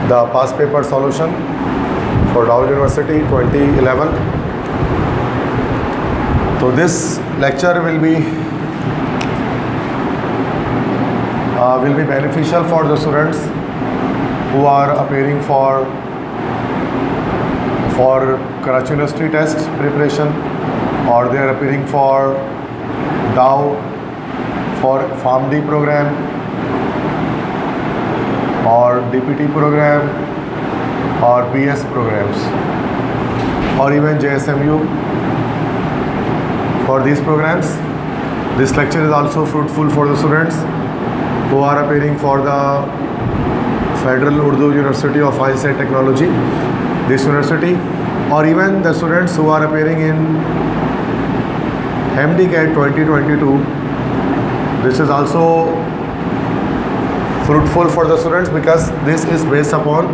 the past paper solution for Dow University 2011. So this lecture will be beneficial for the students who are appearing for Karachi University test preparation, or they are appearing for Dow, for PharmD program or DPT program or BS programs, or even JSMU. For these programs, this lecture is also fruitful for the students who are appearing for the Federal Urdu University of Science and Technology, this university, or even the students who are appearing in MDCAT 2022. This is also fruitful for the students because this is based upon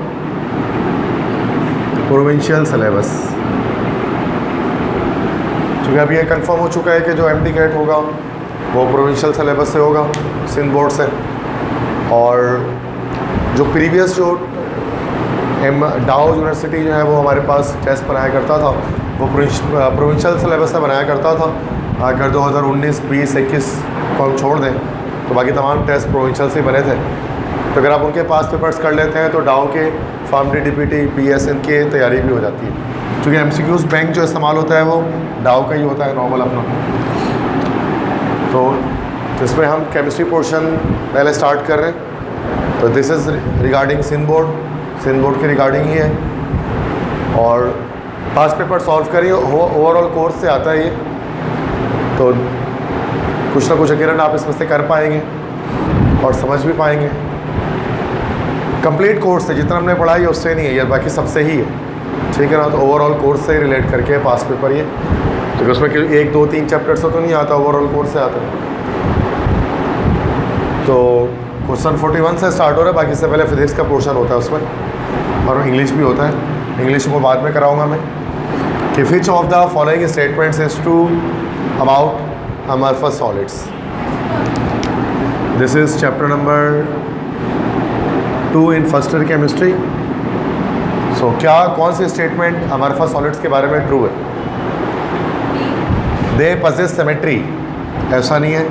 provincial syllabus. क्योंकि अभी ये confirm हो चुका है कि जो MDCAT होगा वो प्रोविंशियल सिलेबस से होगा, सिंध बोर्ड से, और जो प्रीवियस जो डाउ यूनिवर्सिटी जो है वो हमारे पास टेस्ट बनाया करता था वो प्रोविंशियल सिलेबस से बनाया करता था। अगर 2019, 20, 21 को हम छोड़ दें तो बाकी तमाम टेस्ट प्रोविंशियल से बने थे। तो अगर आप उनके पास पेपर्स कर लेते हैं तो डाउ के, PharmD, DPT, BS इनकी तैयारी भी हो जाती है। क्योंकि MCQs बैंक जो इस्तेमाल होता है वो डाउ का ही होता है नॉर्मल अपना। तो इसमें हम केमिस्ट्री पोर्शन पहले स्टार्ट कर रहे हैं। तो this is regarding Sindh board के रिगार्डिंग ही है, और पास पेपर सॉल्व करिए, ओवरऑल कोर्स से आता है ये, तो कुछ ना कुछ अकेले आप इसमें से कर पाएंगे और समझ भी पाएंगे। कंप्लीट कोर्स से जितना हमने पढ़ाई है उससे नहीं है यार, बाकी सबसे ही है, ठीक है ना। तो ओवरऑल कोर्स से रिलेट करके पास पेपर ये, तो उसमें 1, 2, 3 चैप्टर से तो नहीं आता, ओवरऑल कोर्स से आता है। तो क्वेश्चन 41 से स्टार्ट हो रहा है, बाकी से पहले फिजिक्स का पोर्शन होता है उसमें, और इंग्लिश भी होता है। इंग्लिश को बाद में कराऊंगा मैं। कि which of the following statements is true about amorphous solids. This is chapter number 2 in first year chemistry. So कौन सी स्टेटमेंट अमरफस सॉलिड्स के बारे में ट्रू है? दे पजेस सिमेट्री, ऐसा नहीं है।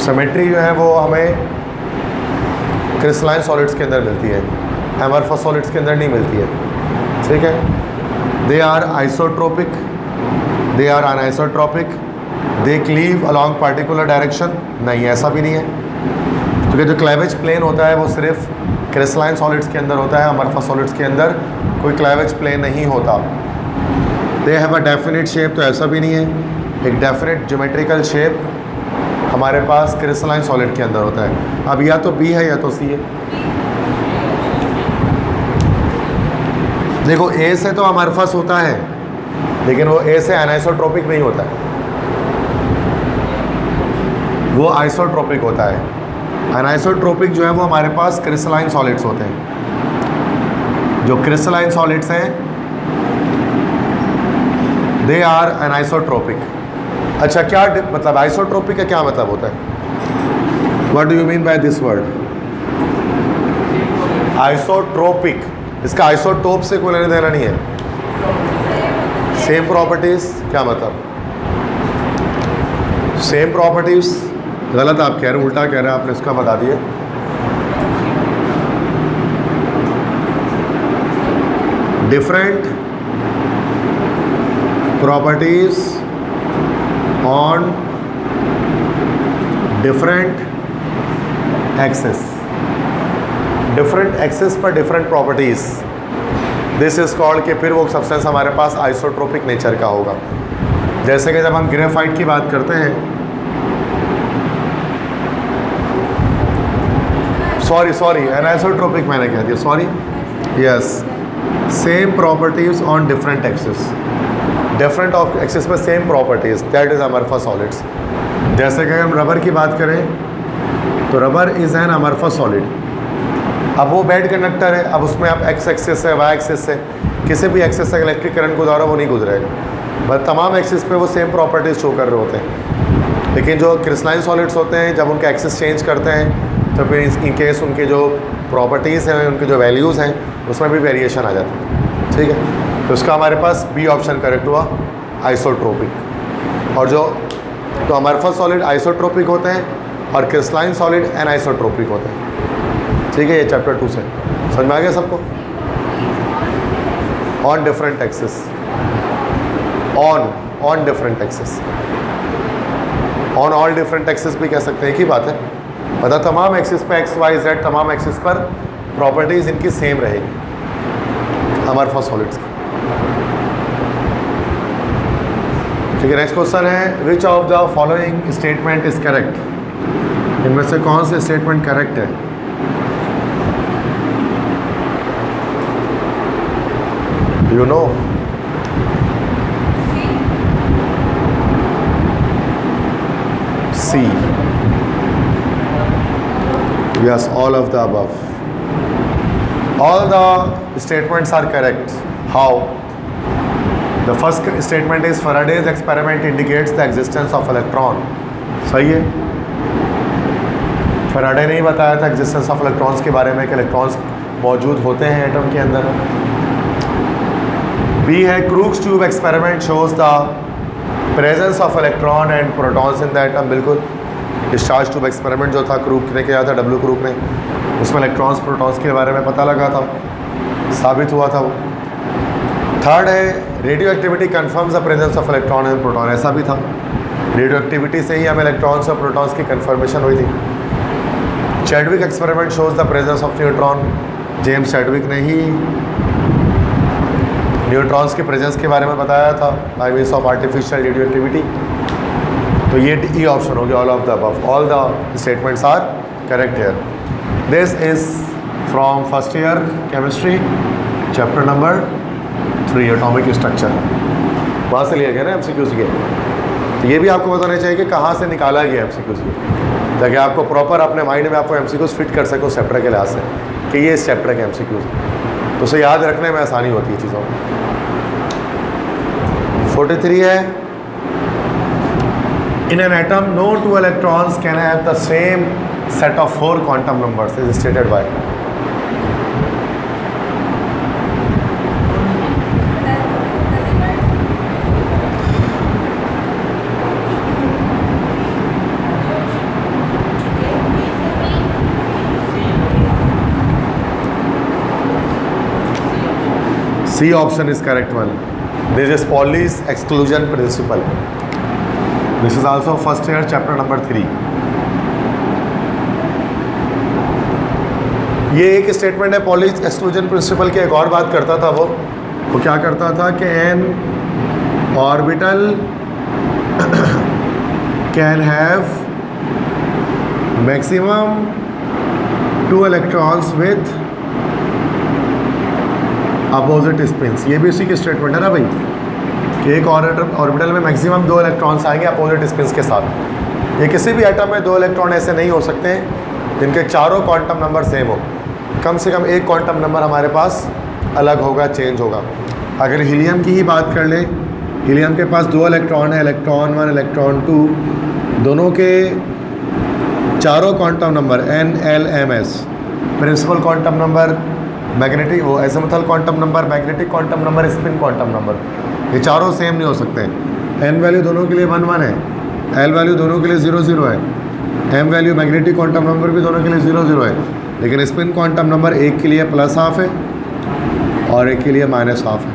सिमेट्री जो है वो हमें क्रिस्टलाइन सॉलिड्स के अंदर मिलती है, अमरफस सॉलिड्स के अंदर नहीं मिलती है, ठीक है। They are isotropic, they are anisotropic, they cleave along particular direction, नहीं ऐसा भी नहीं है। क्योंकि जो क्लेवेज प्लेन होता है वो सिर्फ क्रिस्टलाइन सॉलिड्स के अंदर होता है, अमरफस सॉलिड्स के अंदर कोई क्लेवेज प्लेन नहीं होता। They have a definite shape, तो ऐसा भी नहीं है। एक डेफिनेट ज्योमेट्रिकल शेप हमारे पास क्रिस्टलाइन सॉलिड के अंदर होता है। अब या तो बी है या तो सी है। देखो ए से तो अमरफस होता है, लेकिन वो ए से अनआइसोट्रोपिक नहीं होता है, वो आइसोट्रोपिक होता है। अनआइसोट्रोपिक जो है वो हमारे पास क्रिस्टलाइन सॉलिड्स होते हैं। जो क्रिस्टलाइन सॉलिड्स हैं दे आर अनआइसोट्रोपिक। अच्छा, क्या मतलब आइसोट्रोपिक का क्या मतलब होता है? What do you mean by this word isotropic? इसका आइसोटोप से कोई लेना देना नहीं है। सेम प्रॉपर्टीज, क्या मतलब? सेम प्रॉपर्टीज गलत आप कह रहे हैं, उल्टा कह रहे हैं, आपने इसका बता दिया। Different properties on different axes, different axes पर different properties, this is called कि फिर वो सब्सटेंस हमारे पास आइसोट्रोपिक नेचर का होगा। जैसे कि जब हम ग्रेफाइट की बात करते हैं, सॉरी एनाइसोट्रोपिक मैंने कह दिया, sorry, yes, same properties on different axes, different of axes में same properties, that is amorphous solids. जैसे कि हम रबर की बात करें तो rubber is an amorphous solid. अब वो बेड कंडक्टर है, अब उसमें आप एक्स एक्सिस से, वाई एक्सिस से, किसी भी एक्सिस से इलेक्ट्रिक करंट गुजारा वो नहीं गुजरेगा, बस तमाम एक्सिस पे वो सेम प्रॉपर्टीज शो कर रहे होते हैं। लेकिन जो क्रिस्टलाइन सॉलिड्स होते हैं जब उनके एक्सिस चेंज करते हैं तो फिर इन केस उनके जो प्रॉपर्टीज़ हैं, उनके जो वैल्यूज़ हैं, उसमें भी वेरिएशन आ जाता है। ठीक है, तो उसका हमारे पास बी ऑप्शन करेक्ट हुआ, आइसोट्रोपिक। और जो तो अमरफस सॉलिड आइसोट्रोपिक होते हैं और क्रिस्टलाइन सॉलिड एनाइसोट्रोपिक होते हैं। ठीक है, ये चैप्टर 2 से समझ में आ गया सबको। On different axis, on different axis, on all different axis भी कह सकते हैं, एक ही बात है। मतलब तमाम एक्सिस पे एक्स वाई जेड तमाम एक्सिस पर प्रॉपर्टीज़ इनकी सेम रहेगी अमरफस सॉलिड्स की। ठीक है, नेक्स्ट क्वेश्चन है which of the following statement is correct. इनमें से कौन से स्टेटमेंट करेक्ट है? You know, C, yes, all of the above. All the statements are correct. How? The first statement is Faraday's experiment indicates the existence of electron. सही है, Faraday ने ही बताया था एग्जिस्टेंस ऑफ इलेक्ट्रॉन्स के बारे में कि इलेक्ट्रॉन्स मौजूद होते हैं एटम के अंदर। बी है crooks tube experiment shows the presence of electron and protons in the atom. बिल्कुल, डिस्चार्ज ट्यूब एक्सपेरिमेंट जो था क्रूक ने किया था, डब्ल्यू क्रूक ने, उसमें इलेक्ट्रॉन्स प्रोटॉन्स के बारे में पता लगा था, साबित हुआ था वो। थर्ड है radio activity confirms the presence of electron and proton. ऐसा भी था, रेडियो एक्टिविटी से ही हमें इलेक्ट्रॉन्स और प्रोटॉन्स की कन्फर्मेशन हुई थी। Chadwick experiment shows the presence of neutron. James Chadwick ने ही न्यूट्रॉन्स के प्रेजेंस के बारे में बताया था by means of artificial radioactivity. तो ये ई ऑप्शन हो गया, all of the above. All the statements are correct here. This is from first year chemistry chapter number 3 atomic structure. वहाँ से लिया गया ना एमसीक्यूज के। तो ये भी आपको बताना चाहिए कि कहाँ से निकाला गया एमसीक्यूज के, ताकि आपको प्रॉपर अपने माइंड में आपको एमसीक्यूज फिट कर सको उस चैप्टर के लिहाज से कि ये इस चैप्टर के एमसीक्यूज, तो उसे याद रखने में आसानी होती है चीज़ों में। 43 है In an atom, no two electrons can have the same set of 4 quantum numbers is stated by. C option is correct one. This is Pauli's exclusion principle. This is also first year chapter number 3. ये एक statement है Pauli's exclusion principle की। एक और बात करता था वो क्या करता था कि an orbital can have maximum 2 electrons with opposite spins. ये भी उसी की स्टेटमेंट है ना भाई, कि एक ऑर्बिटल में मैक्सिमम 2 इलेक्ट्रॉन्स आएंगे अपोजिट स्पिन्स के साथ। ये किसी भी एटम में 2 इलेक्ट्रॉन ऐसे नहीं हो सकते जिनके चारों क्वांटम नंबर सेम हो। कम से कम एक क्वांटम नंबर हमारे पास अलग होगा, चेंज होगा। अगर हीलियम की ही बात कर ले, हीलियम के पास 2 इलेक्ट्रॉन है, इलेक्ट्रॉन 1 इलेक्ट्रॉन 2, दोनों के चारों quantum number n l m s, principal quantum number, magnetic वो azimuthal quantum number, magnetic quantum number, spin quantum number, ये चारों सेम नहीं हो सकते। n वैल्यू दोनों के लिए 1 1 है, l वैल्यू दोनों के लिए 0 0 है, m value magnetic quantum number भी दोनों के लिए 0 0 है, लेकिन स्पिन क्वांटम नंबर एक के लिए +½ है और एक के लिए -½ है।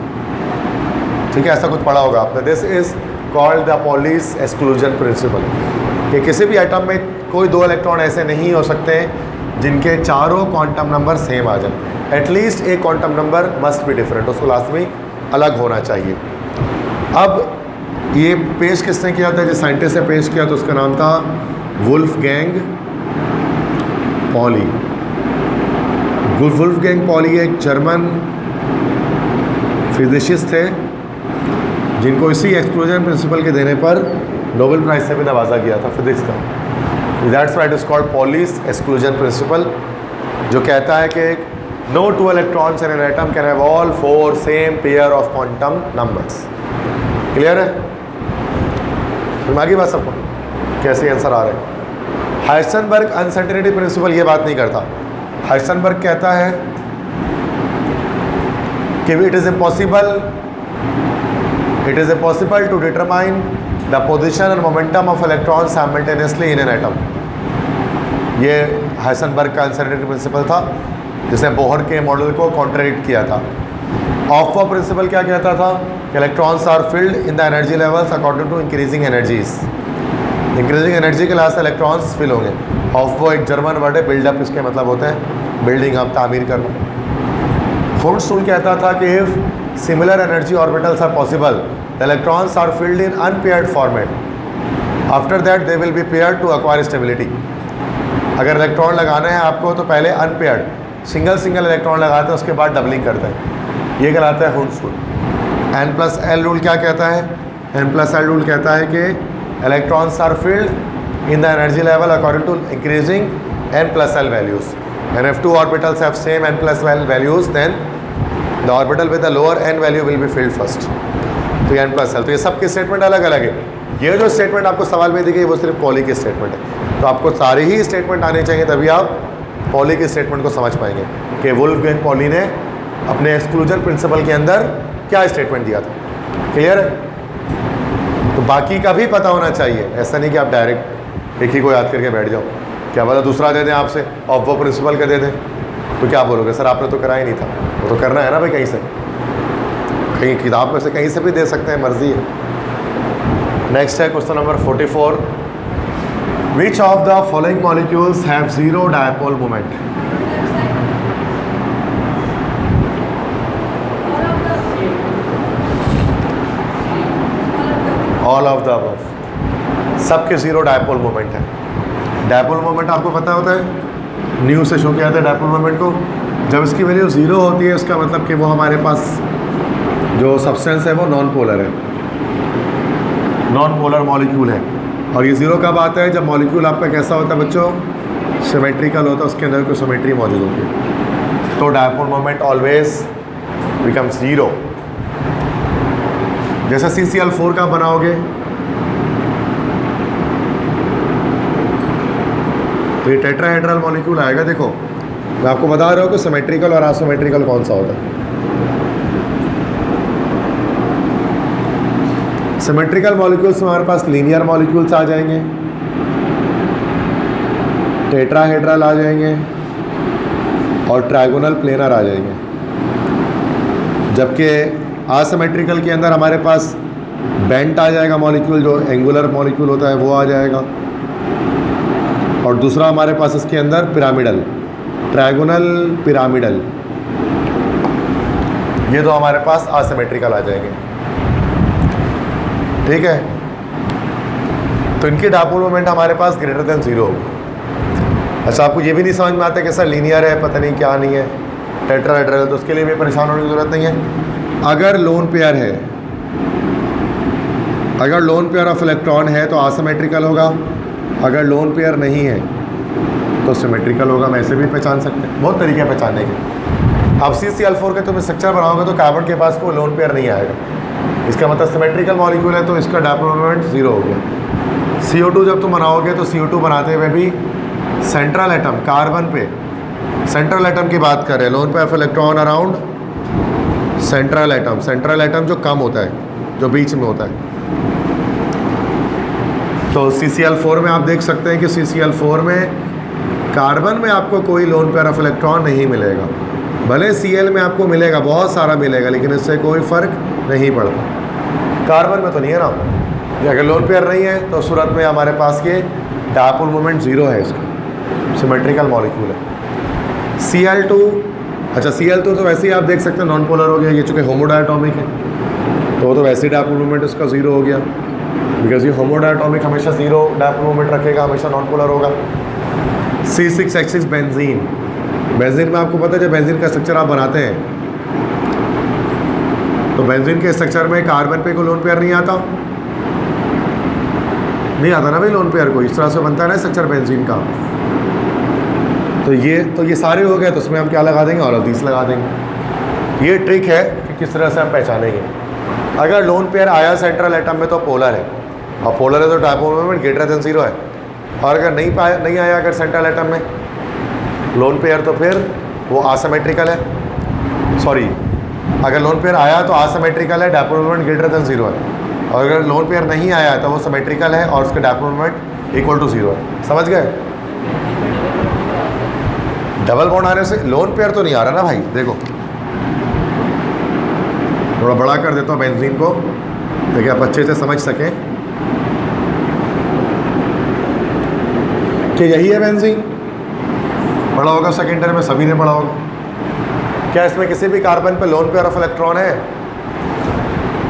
ठीक है, ऐसा कुछ पढ़ा होगा आपने। This is called the Pauli's exclusion principle, कि किसी भी एटम में कोई 2 इलेक्ट्रॉन ऐसे नहीं हो सकते जिनके चारों क्वांटम नंबर सेम आ जाए। एटलीस्ट एक quantum number must be different, उसको लाजमी अलग होना चाहिए। अब ये पेश किसने किया था? जिस साइंटिस्ट ने पेश किया तो उसका नाम था वुल्फगैंग पॉली। वुल्फगैंग पॉली एक जर्मन फिजिसिस्ट थे जिनको इसी एक्सक्लूजन प्रिंसिपल के देने पर नोबेल प्राइज से भी नवाजा गया था फिजिक्स का। That's why it is called Pauli's exclusion principle, जो कहता है कि no 2 electrons in an atom can have all 4 same pair of quantum numbers. Clear है? समझ आ गई बात सबको? कैसे आंसर आ रहे हैं? हाइसेनबर्ग अनसर्टेनिटी प्रिंसिपल ये बात नहीं करता। हाइसेनबर्ग कहता है कि it is impossible to determine the position and momentum of electron simultaneously in an atom. ये हाइसेनबर्ग का अनसर्टेनिटी प्रिंसिपल था जिसने बोहर के मॉडल को कॉन्ट्रडिक्ट किया था। ऑफ प्रिंसिपल क्या कहता था? Electrons are filled in the energy levels according to increasing energies. Increasing energy के लास्ट इलेक्ट्रॉन्स फिल होंगे। ऑफ एक जर्मन वर्ड है, बिल्डअप इसके मतलब होते हैं बिल्डिंग अप, तामीर करना। हुंडस्टूल कहता था कि if similar energy orbitals are possible the electrons are filled in unpaired format, after that they will be paired to acquire stability. अगर इलेक्ट्रॉन लगाना है आपको तो पहले अनपेयर्ड सिंगल इलेक्ट्रॉन लगाते हैं, उसके बाद डबलिंग करते हैं। ये कहलाता है हुंडस्टूल। N+L रूल क्या कहता है? N+L रूल कहता है कि electrons are filled in the energy level according to increasing N+L values. And if two orbitals have same N+L values then the orbital with the lower N value will be filled first. तो ये N+L, तो ये सबके statement अलग अलग है। ये जो स्टेटमेंट आपको सवाल में दी गई वो सिर्फ पॉली की स्टेटमेंट है। तो आपको सारे ही स्टेटमेंट आने चाहिए, तभी आप पॉली के स्टेटमेंट को समझ पाएंगे कि वुल्फगैंग पॉली ने अपने एक्सक्लूजन प्रिंसिपल के अंदर क्या स्टेटमेंट दिया था। क्लियर है? तो बाकी का भी पता होना चाहिए, ऐसा नहीं कि आप डायरेक्ट एक ही को याद करके बैठ जाओ। क्या पता दूसरा दे दें आपसे और वो प्रिंसिपल का दे दें, तो क्या बोलोगे? सर आपने तो करा ही नहीं था। वो तो करना है ना भाई, कहीं से, कहीं किताब में से कहीं से भी दे सकते हैं, मर्जी है। नेक्स्ट है question number 44। Which of the following molecules have zero dipole moment? All of the above. सबके जीरो डायपोल मोमेंट है। डायपोल मोमेंट आपको पता होता है, न्यू से शो किया जाता है डायपोल मोमेंट को। जब इसकी वैल्यू ज़ीरो होती है उसका मतलब कि वो हमारे पास जो सब्सटेंस है वो नॉन पोलर है, नॉन पोलर मॉलिक्यूल है। और ये ज़ीरो कब आता है? जब मॉलिक्यूल आपका कैसा होता है बच्चों? सिमेट्रिकल होता है, उसके अंदर कोई सिमेट्री मौजूद होती है। तो dipole moment always becomes zero. जैसे CCl4 का बनाओगे तो ये टेट्राहेड्रल मॉलिक्यूल आएगा। देखो मैं आपको बता रहा हूँ कि सिमेट्रिकल और एसिमेट्रिकल कौन सा होता है। सिमेट्रिकल मॉलिक्यूल्स में हमारे पास लीनियर मॉलिक्यूल्स आ जाएंगे, टेट्राहेड्रल आ जाएंगे और ट्रायगोनल प्लेनर आ जाएंगे। जबकि असिमेट्रिकल के अंदर हमारे पास बेंट आ जाएगा मॉलिक्यूल, जो एंगुलर मॉलिक्यूल होता है वो आ जाएगा। और दूसरा हमारे पास इसके अंदर पिरामिडल, ट्रायगोनल पिरामिडल, ये तो हमारे पास असिमेट्रिकल आ जाएंगे। ठीक है, तो इनकी डायपोल मोमेंट हमारे पास ग्रेटर देन ज़ीरो होगी। अच्छा, आपको ये भी नहीं समझ में आता कि सर लीनियर है, पता नहीं क्या नहीं है, टेट्राहेड्रल, तो उसके लिए भी परेशान होने की ज़रूरत नहीं है। अगर लोन पेयर है, अगर लोन पेयर ऑफ इलेक्ट्रॉन है तो असिमेट्रिकल होगा, अगर लोन पेयर नहीं है तो सिमेट्रिकल होगा। हम ऐसे भी पहचान सकते हैं, बहुत तरीके हैं पहचानने के। अब CCl4 के तुम स्ट्रक्चर बनाओगे तो कार्बन के पास कोई लोन पेयर नहीं आएगा, इसका मतलब सिमेट्रिकल मॉलिक्यूल है, तो इसका डायपोल मोमेंट ज़ीरो हो गया। CO2 जब तुम बनाओगे तो CO2 बनाते हुए भी सेंट्रल एटम, कार्बन पे सेंट्रल एटम की बात कर रहे हैं, lone pair of electron around central atom. Central atom जो कम होता है, जो बीच में होता है। तो CCl4 में आप देख सकते हैं कि CCl4 में कार्बन में आपको कोई लोन पेयर ऑफ इलेक्ट्रॉन नहीं मिलेगा। भले Cl में आपको मिलेगा, बहुत सारा मिलेगा, लेकिन इससे कोई फ़र्क नहीं पड़ता। कार्बन में तो नहीं है ना। अगर लोन पेयर नहीं है तो सूरत में हमारे पास ये डायपोल मोमेंट ज़ीरो है, इसका सिमेट्रिकल मॉलिक्यूल है। Cl2, अच्छा Cl2 तो वैसे ही आप देख सकते हैं नॉन पोलर हो गया, ये चूँकि होमोडायटोमिक है तो वो तो वैसे ही डायपोल मोमेंट उसका ज़ीरो हो गया, बिकॉज ये होमोडायटोमिक हमेशा ज़ीरो डायपोल मोमेंट रखेगा, हमेशा नॉन पोलर होगा। C6H6 बेंजीन, बेंजीन में आपको पता है जब बेंजीन का स्ट्रक्चर आप बनाते हैं तो बेंजीन के स्ट्रक्चर में कार्बन पे कोई लोन पेयर नहीं आता, नहीं आता ना भाई लोन पेयर को। इस तरह से बनता है ना स्ट्रक्चर बेंजीन का। तो ये सारे हो गए, तो उसमें हम क्या लगा देंगे? ऑल ऑफ दीस लगा देंगे। ये ट्रिक है कि किस तरह से हम पहचानेंगे। अगर लोन पेयर आया सेंट्रल एटम में तो पोलर है, और पोलर है तो dipole moment greater than zero है। और अगर नहीं आया अगर सेंट्रल एटम में लोन पेयर तो फिर वो आसिमेट्रिकल है, सॉरी अगर लोन पेयर आया तो आसिमेट्रिकल है, डायपोल मोमेंट ग्रेटर देन 0 है, और अगर लोन पेयर नहीं आया तो वो सिमेट्रिकल है और उसका डायपोल मोमेंट इक्वल टू 0 है। समझ गए? डबल बॉन्ड आने से लोन पेयर तो नहीं आ रहा ना भाई, देखो थोड़ा बड़ा कर देता हूँ बेंजीन को ताकि आप अच्छे से समझ सकें कि यही है बेंजीन। पढ़ा होगा सेकेंडरी में, सभी ने पढ़ा होगा। क्या इसमें किसी भी कार्बन पे लोन पेयर ऑफ इलेक्ट्रॉन है?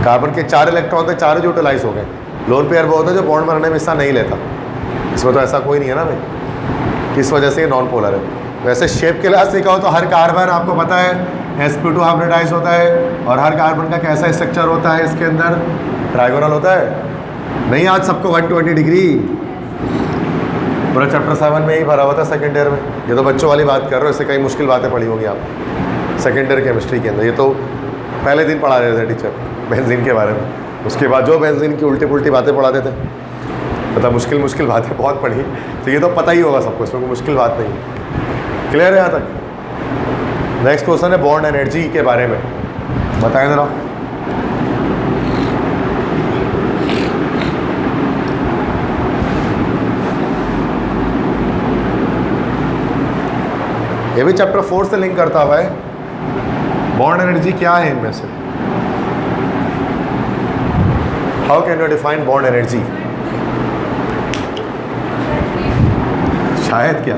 कार्बन के 4 इलेक्ट्रॉन थे, 4 यूटिलाइज हो गए। लोन पेयर वो होता है जो बॉन्ड बनाने में हिस्सा नहीं लेता। इसमें तो ऐसा कोई नहीं है ना भाई, किस वजह से ये नॉन पोलर है। वैसे शेप के लिहाज से कहो तो हर कार्बन आपको पता है sp2 हाइब्रिडाइज होता है, और हर कार्बन का कैसा स्ट्रक्चर होता है, इसके अंदर ट्राइगोनल होता है। नहीं आज सबको 120 डिग्री, पूरा चैप्टर 7 में ही भरा हुआ था सेकेंड ईयर में। ये तो बच्चों वाली बात कर रहे हो, इससे कई मुश्किल बातें पढ़ी होंगी आप सेकेंड ईयर केमिस्ट्री के अंदर। ये तो पहले दिन पढ़ा रहे थे टीचर बेंजीन के बारे में, उसके बाद जो बेंजीन की उल्टी पुल्टी बातें पढ़ाते थे, मतलब मुश्किल मुश्किल बातें बहुत पढ़ी। तो ये तो पता ही होगा सबको, इसमें कोई मुश्किल बात नहीं। क्लियर है यहाँ तक? नेक्स्ट क्वेश्चन है बॉन्ड एनर्जी के बारे में, बताएं जरा। ये भी चैप्टर 4 से लिंक करता हुआ है। बॉन्ड एनर्जी क्या है इनमें से? How can you define bond energy? शायद क्या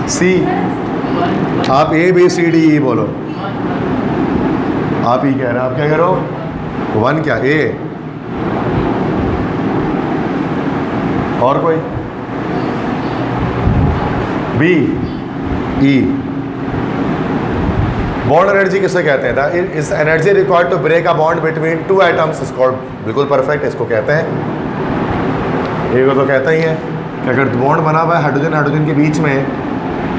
सी, आप A B C D E बोलो, आप ही कह रहे हैं, आप क्या कह रहे हो? 1 क्या? ए और कोई? B E. बॉन्ड एनर्जी किसे कहते हैं? इस energy required to break a bond between 2 atoms is called, बिल्कुल परफेक्ट, इसको कहते हैं। ये तो कहता ही है कि अगर बॉन्ड बना हुआ है हाइड्रोजन हाइड्रोजन के बीच में,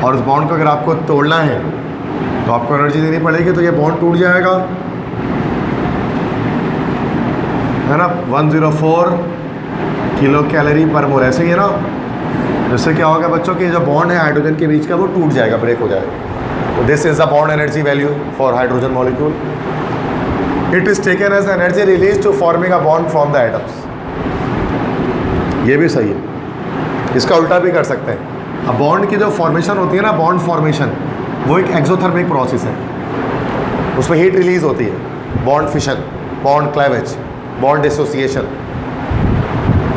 और उस बॉन्ड को अगर आपको तोड़ना है तो आपको एनर्जी देनी पड़ेगी, तो ये बॉन्ड टूट जाएगा, है ना। 104 किलो कैलोरी पर मोल, ऐसे ही है ना। जिससे क्या होगा बच्चों की जो बॉन्ड है हाइड्रोजन के बीच का वो टूट जाएगा, ब्रेक हो जाएगा। This is the bond energy value for hydrogen molecule. It is taken as energy release to forming a bond from the atoms. ये भी सही है, इसका उल्टा भी कर सकते हैं। अब बॉन्ड की जो फॉर्मेशन होती है ना, बॉन्ड फॉर्मेशन, वो एक एक्सोथर्मिक प्रोसेस है, उसमें हीट रिलीज होती है। Bond fission, bond cleavage, bond dissociation,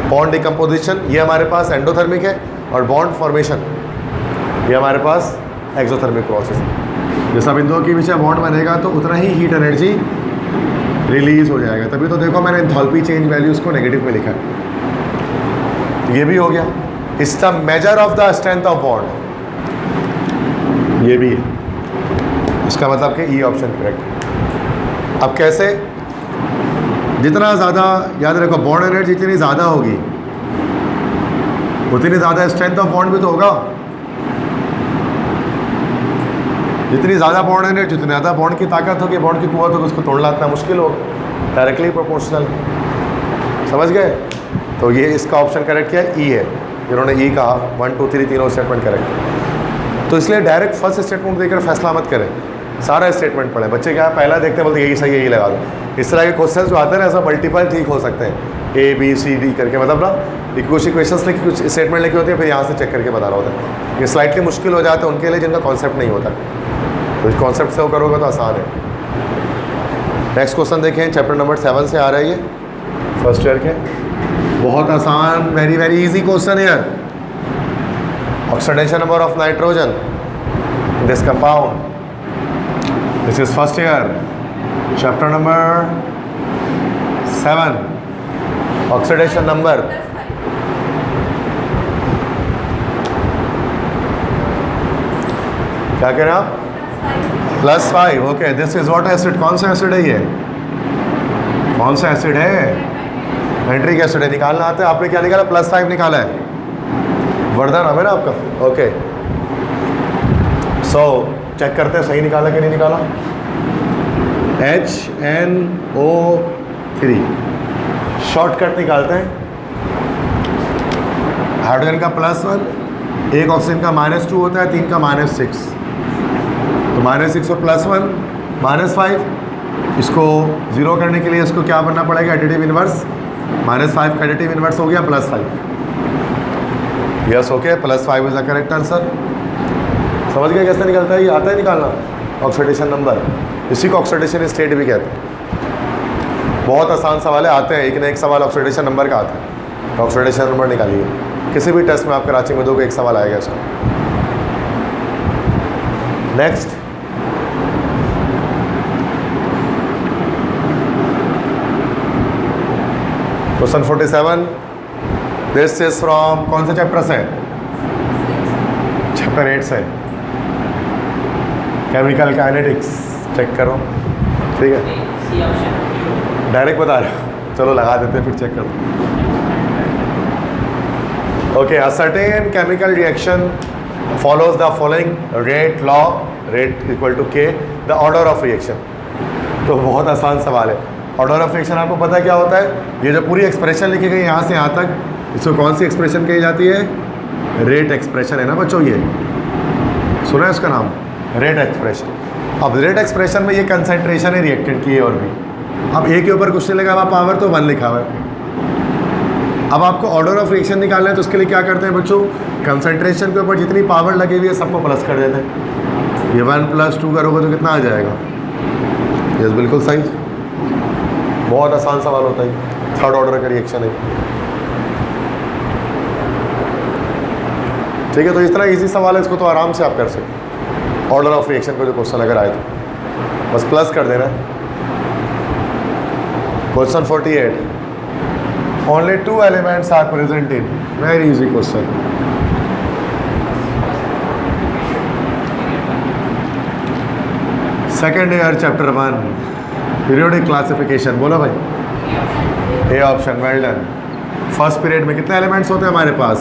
bond decomposition, ये हमारे पास एंडोथर्मिक है, और बॉन्ड फॉर्मेशन ये हमारे पास एक्सोथर्मिक प्रोसेस है। जैसा बिंदुओं के पीछे बॉन्ड बनेगा तो उतना ही हीट एनर्जी रिलीज हो जाएगा। तभी तो देखो मैंने एंथैल्पी चेंज वैल्यूज को नेगेटिव में लिखा है। तो ये भी हो गया, it's the measure of the strength of bond, ये भी है। इसका मतलब कि ई ऑप्शन करेक्ट। अब कैसे? जितना ज़्यादा, याद रखो बॉन्ड एनर्जी जितनी ज़्यादा होगी उतनी ज़्यादा स्ट्रेंथ ऑफ बॉन्ड भी तो होगा। जितनी ज़्यादा बॉन्ड एनर्जी, जितनी ज़्यादा बॉन्ड की ताकत होगी, बॉन्ड की कुव्वत होगी, उसको तोड़ना इतना मुश्किल होगा, डायरेक्टली प्रोपोर्शनल। समझ गए? तो ये इसका ऑप्शन करेक्ट किया, ई है। जिन्होंने ई कहा 1 2 3 तीनों स्टेटमेंट करेक्ट। तो इसलिए डायरेक्ट फर्स्ट स्टेटमेंट देकर फैसला मत करें, सारा स्टेटमेंट पढ़ें। बच्चे क्या पहला देखते बोलते यही सही है, यही लगा दो। इस तरह के क्वेश्चन जो आते हैं ना, ऐसा मल्टीपल ठीक हो सकते हैं, ए बी सी डी करके, मतलब ना कुछ क्वेश्चन लिखी, कुछ स्टेटमेंट लिखी होती है, फिर यहाँ से चेक करके बता रहा होता है। ये स्लाइटली मुश्किल हो जाता है उनके लिए जिनका कॉन्सेप्ट नहीं होता, तो इस कॉन्सेप्ट से वो करोगे तो आसान है। नेक्स्ट क्वेश्चन देखें, चैप्टर नंबर 7 से आ रहा है ये, फर्स्ट ईयर के। बहुत आसान, वेरी वेरी इजी क्वेश्चन है यार। Oxidation number of nitrogen this compound, this is first year, chapter number 7, oxidation number. क्या कह रहे हैं आप? +5। Okay, this is what acid? कौन सा एसिड है ये? कौन सा एसिड है? नाइट्रिक एसिड है। निकालना आता है? आपने क्या निकाला? +5 निकाला है। वर्धन नाम है ना आपका? ओके, सो चेक करते हैं सही निकाला कि नहीं निकाला। HNO3 शॉर्टकट निकालते हैं। हाइड्रोजन का +1, एक ऑक्सीजन का -2 होता है, 3 का -6, तो -6 और +1 -5। इसको 0 करने के लिए इसको क्या बनना पड़ेगा, एडिटिव इन्वर्स। -5 का एडिटिव इन्वर्स हो गया +5। Yes, okay, +5 is the correct answer. समझ गए कैसे निकलता है, ये आता है निकालना ऑक्सीडेशन नंबर, इसी को ऑक्सीडेशन स्टेट भी कहते हैं। बहुत आसान सवाल है, आते हैं एक ना एक सवाल ऑक्सीडेशन नंबर का आता है। ऑक्सीडेशन नंबर निकालिए, किसी भी टेस्ट में आप कराची में दोगे एक सवाल आएगा इसका। Next, question 47, this is from कौन से चैप्टर से, चैप्टर 8 से, केमिकल काइनेटिक्स। चेक करो, ठीक है, डायरेक्ट बता रहे हो, चलो लगा देते हैं फिर चेक कर दो। Okay, a certain chemical reaction follows the following rate law, rate equal to K, the order of reaction. तो बहुत आसान सवाल है। ऑर्डर ऑफ रिएक्शन आपको पता है क्या होता है, ये जो पूरी एक्सप्रेशन लिखी गई यहाँ से यहाँ तक, इसको कौन सी एक्सप्रेशन कही जाती है, रेट एक्सप्रेशन है ना बच्चों, ये सुना है इसका नाम, रेट एक्सप्रेशन। अब रेट एक्सप्रेशन में ये कंसंट्रेशन है रिएक्टेंट की, और भी अब ए के ऊपर कुछ नहीं लगा हुआ पावर, तो 1 लिखा हुआ है। अब आपको ऑर्डर ऑफ रिएक्शन निकालना है, तो उसके लिए क्या करते हैं बच्चों, कंसंट्रेशन के ऊपर जितनी पावर लगी हुई है सबको प्लस कर देते हैं। ये 1 + 2 करोगे तो कितना आ जाएगा, यस बिल्कुल सही। बहुत आसान सवाल होता है, थर्ड ऑर्डर का रिएक्शन है, ठीक है। तो इस तरह इजी सवाल है, इसको तो आराम से आप कर सकते, ऑर्डर ऑफ रिएक्शन को जो क्वेश्चन अगर आए तो बस प्लस कर देना है। Question 48, only 2 elements are present in, very easy question. Second year chapter 1 periodic classification, बोलो भाई, A option, well done. First period में कितने एलिमेंट्स होते हैं हमारे पास,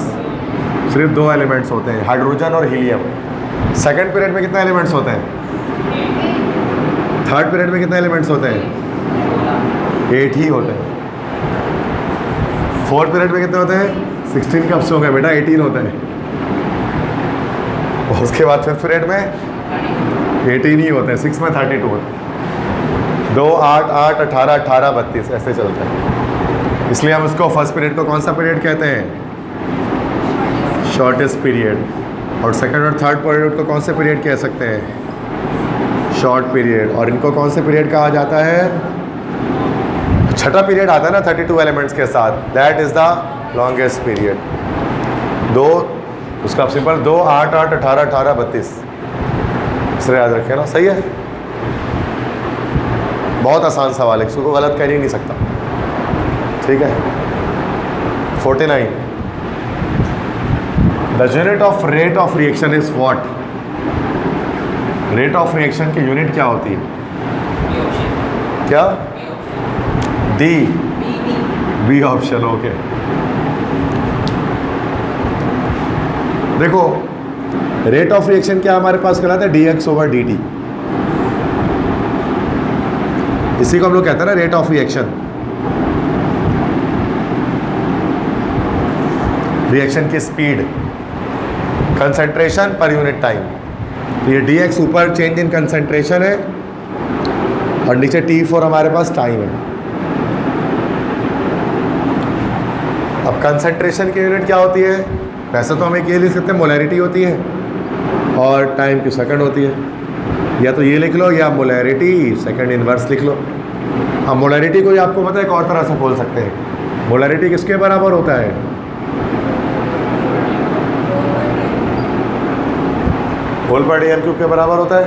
सिर्फ 2 एलिमेंट्स होते हैं, हाइड्रोजन और हीलियम। सेकेंड पीरियड में कितने एलिमेंट्स होते हैं, थर्ड पीरियड में कितने एलिमेंट्स होते हैं, 8 ही होते हैं। फोर्थ पीरियड में कितने होते हैं, 16 कब से हो गए बेटा, 18 होते हैं। और उसके बाद फिफ्थ पीरियड में 18 ही होते हैं, 6 में 32 होते हैं। 2, 8, 8, 18, 18, 32 ऐसे चलते हैं। इसलिए हम उसको फर्स्ट पीरियड को कौन सा पीरियड कहते हैं, शॉर्टेस्ट पीरियड। और सेकंड और थर्ड पीरियड को कौन से पीरियड कह सकते हैं, शॉर्ट पीरियड। और इनको कौन से पीरियड कहा जाता है, छठा पीरियड आता है ना 32 एलिमेंट्स के साथ, that is the longest period. 2 उसका सिंपल 2, 8, 8, 18, 18, 32 इसे याद रखें ना, सही है। बहुत आसान सवाल है, इसको गलत कर ही नहीं सकता, ठीक है। 49, the unit of rate of reaction is what. Rate of reaction की यूनिट क्या होती है, क्या, डी, बी ऑप्शन, ओके। देखो रेट ऑफ रिएक्शन क्या हमारे पास कहलाता है, dx/dt। इसी को हम लोग कहते हैं ना रेट ऑफ रिएक्शन। रिएक्शन की speed, concentration per unit time. ये dx ऊपर चेंज इन कंसंट्रेशन है और नीचे T4 हमारे पास टाइम है। अब कंसंट्रेशन की यूनिट क्या होती है, वैसे तो हम एक ये लिख सकते हैं मोलैरिटी होती है और टाइम की सेकंड होती है, या तो ये लिख लो या मोलैरिटी सेकंड इनवर्स लिख लो। अब मोलैरिटी को ही आपको पता है एक और तरह से बोल सकते हैं, मोलैरिटी किसके बराबर होता है, मोल पर डी एम क्यूब के बराबर होता है।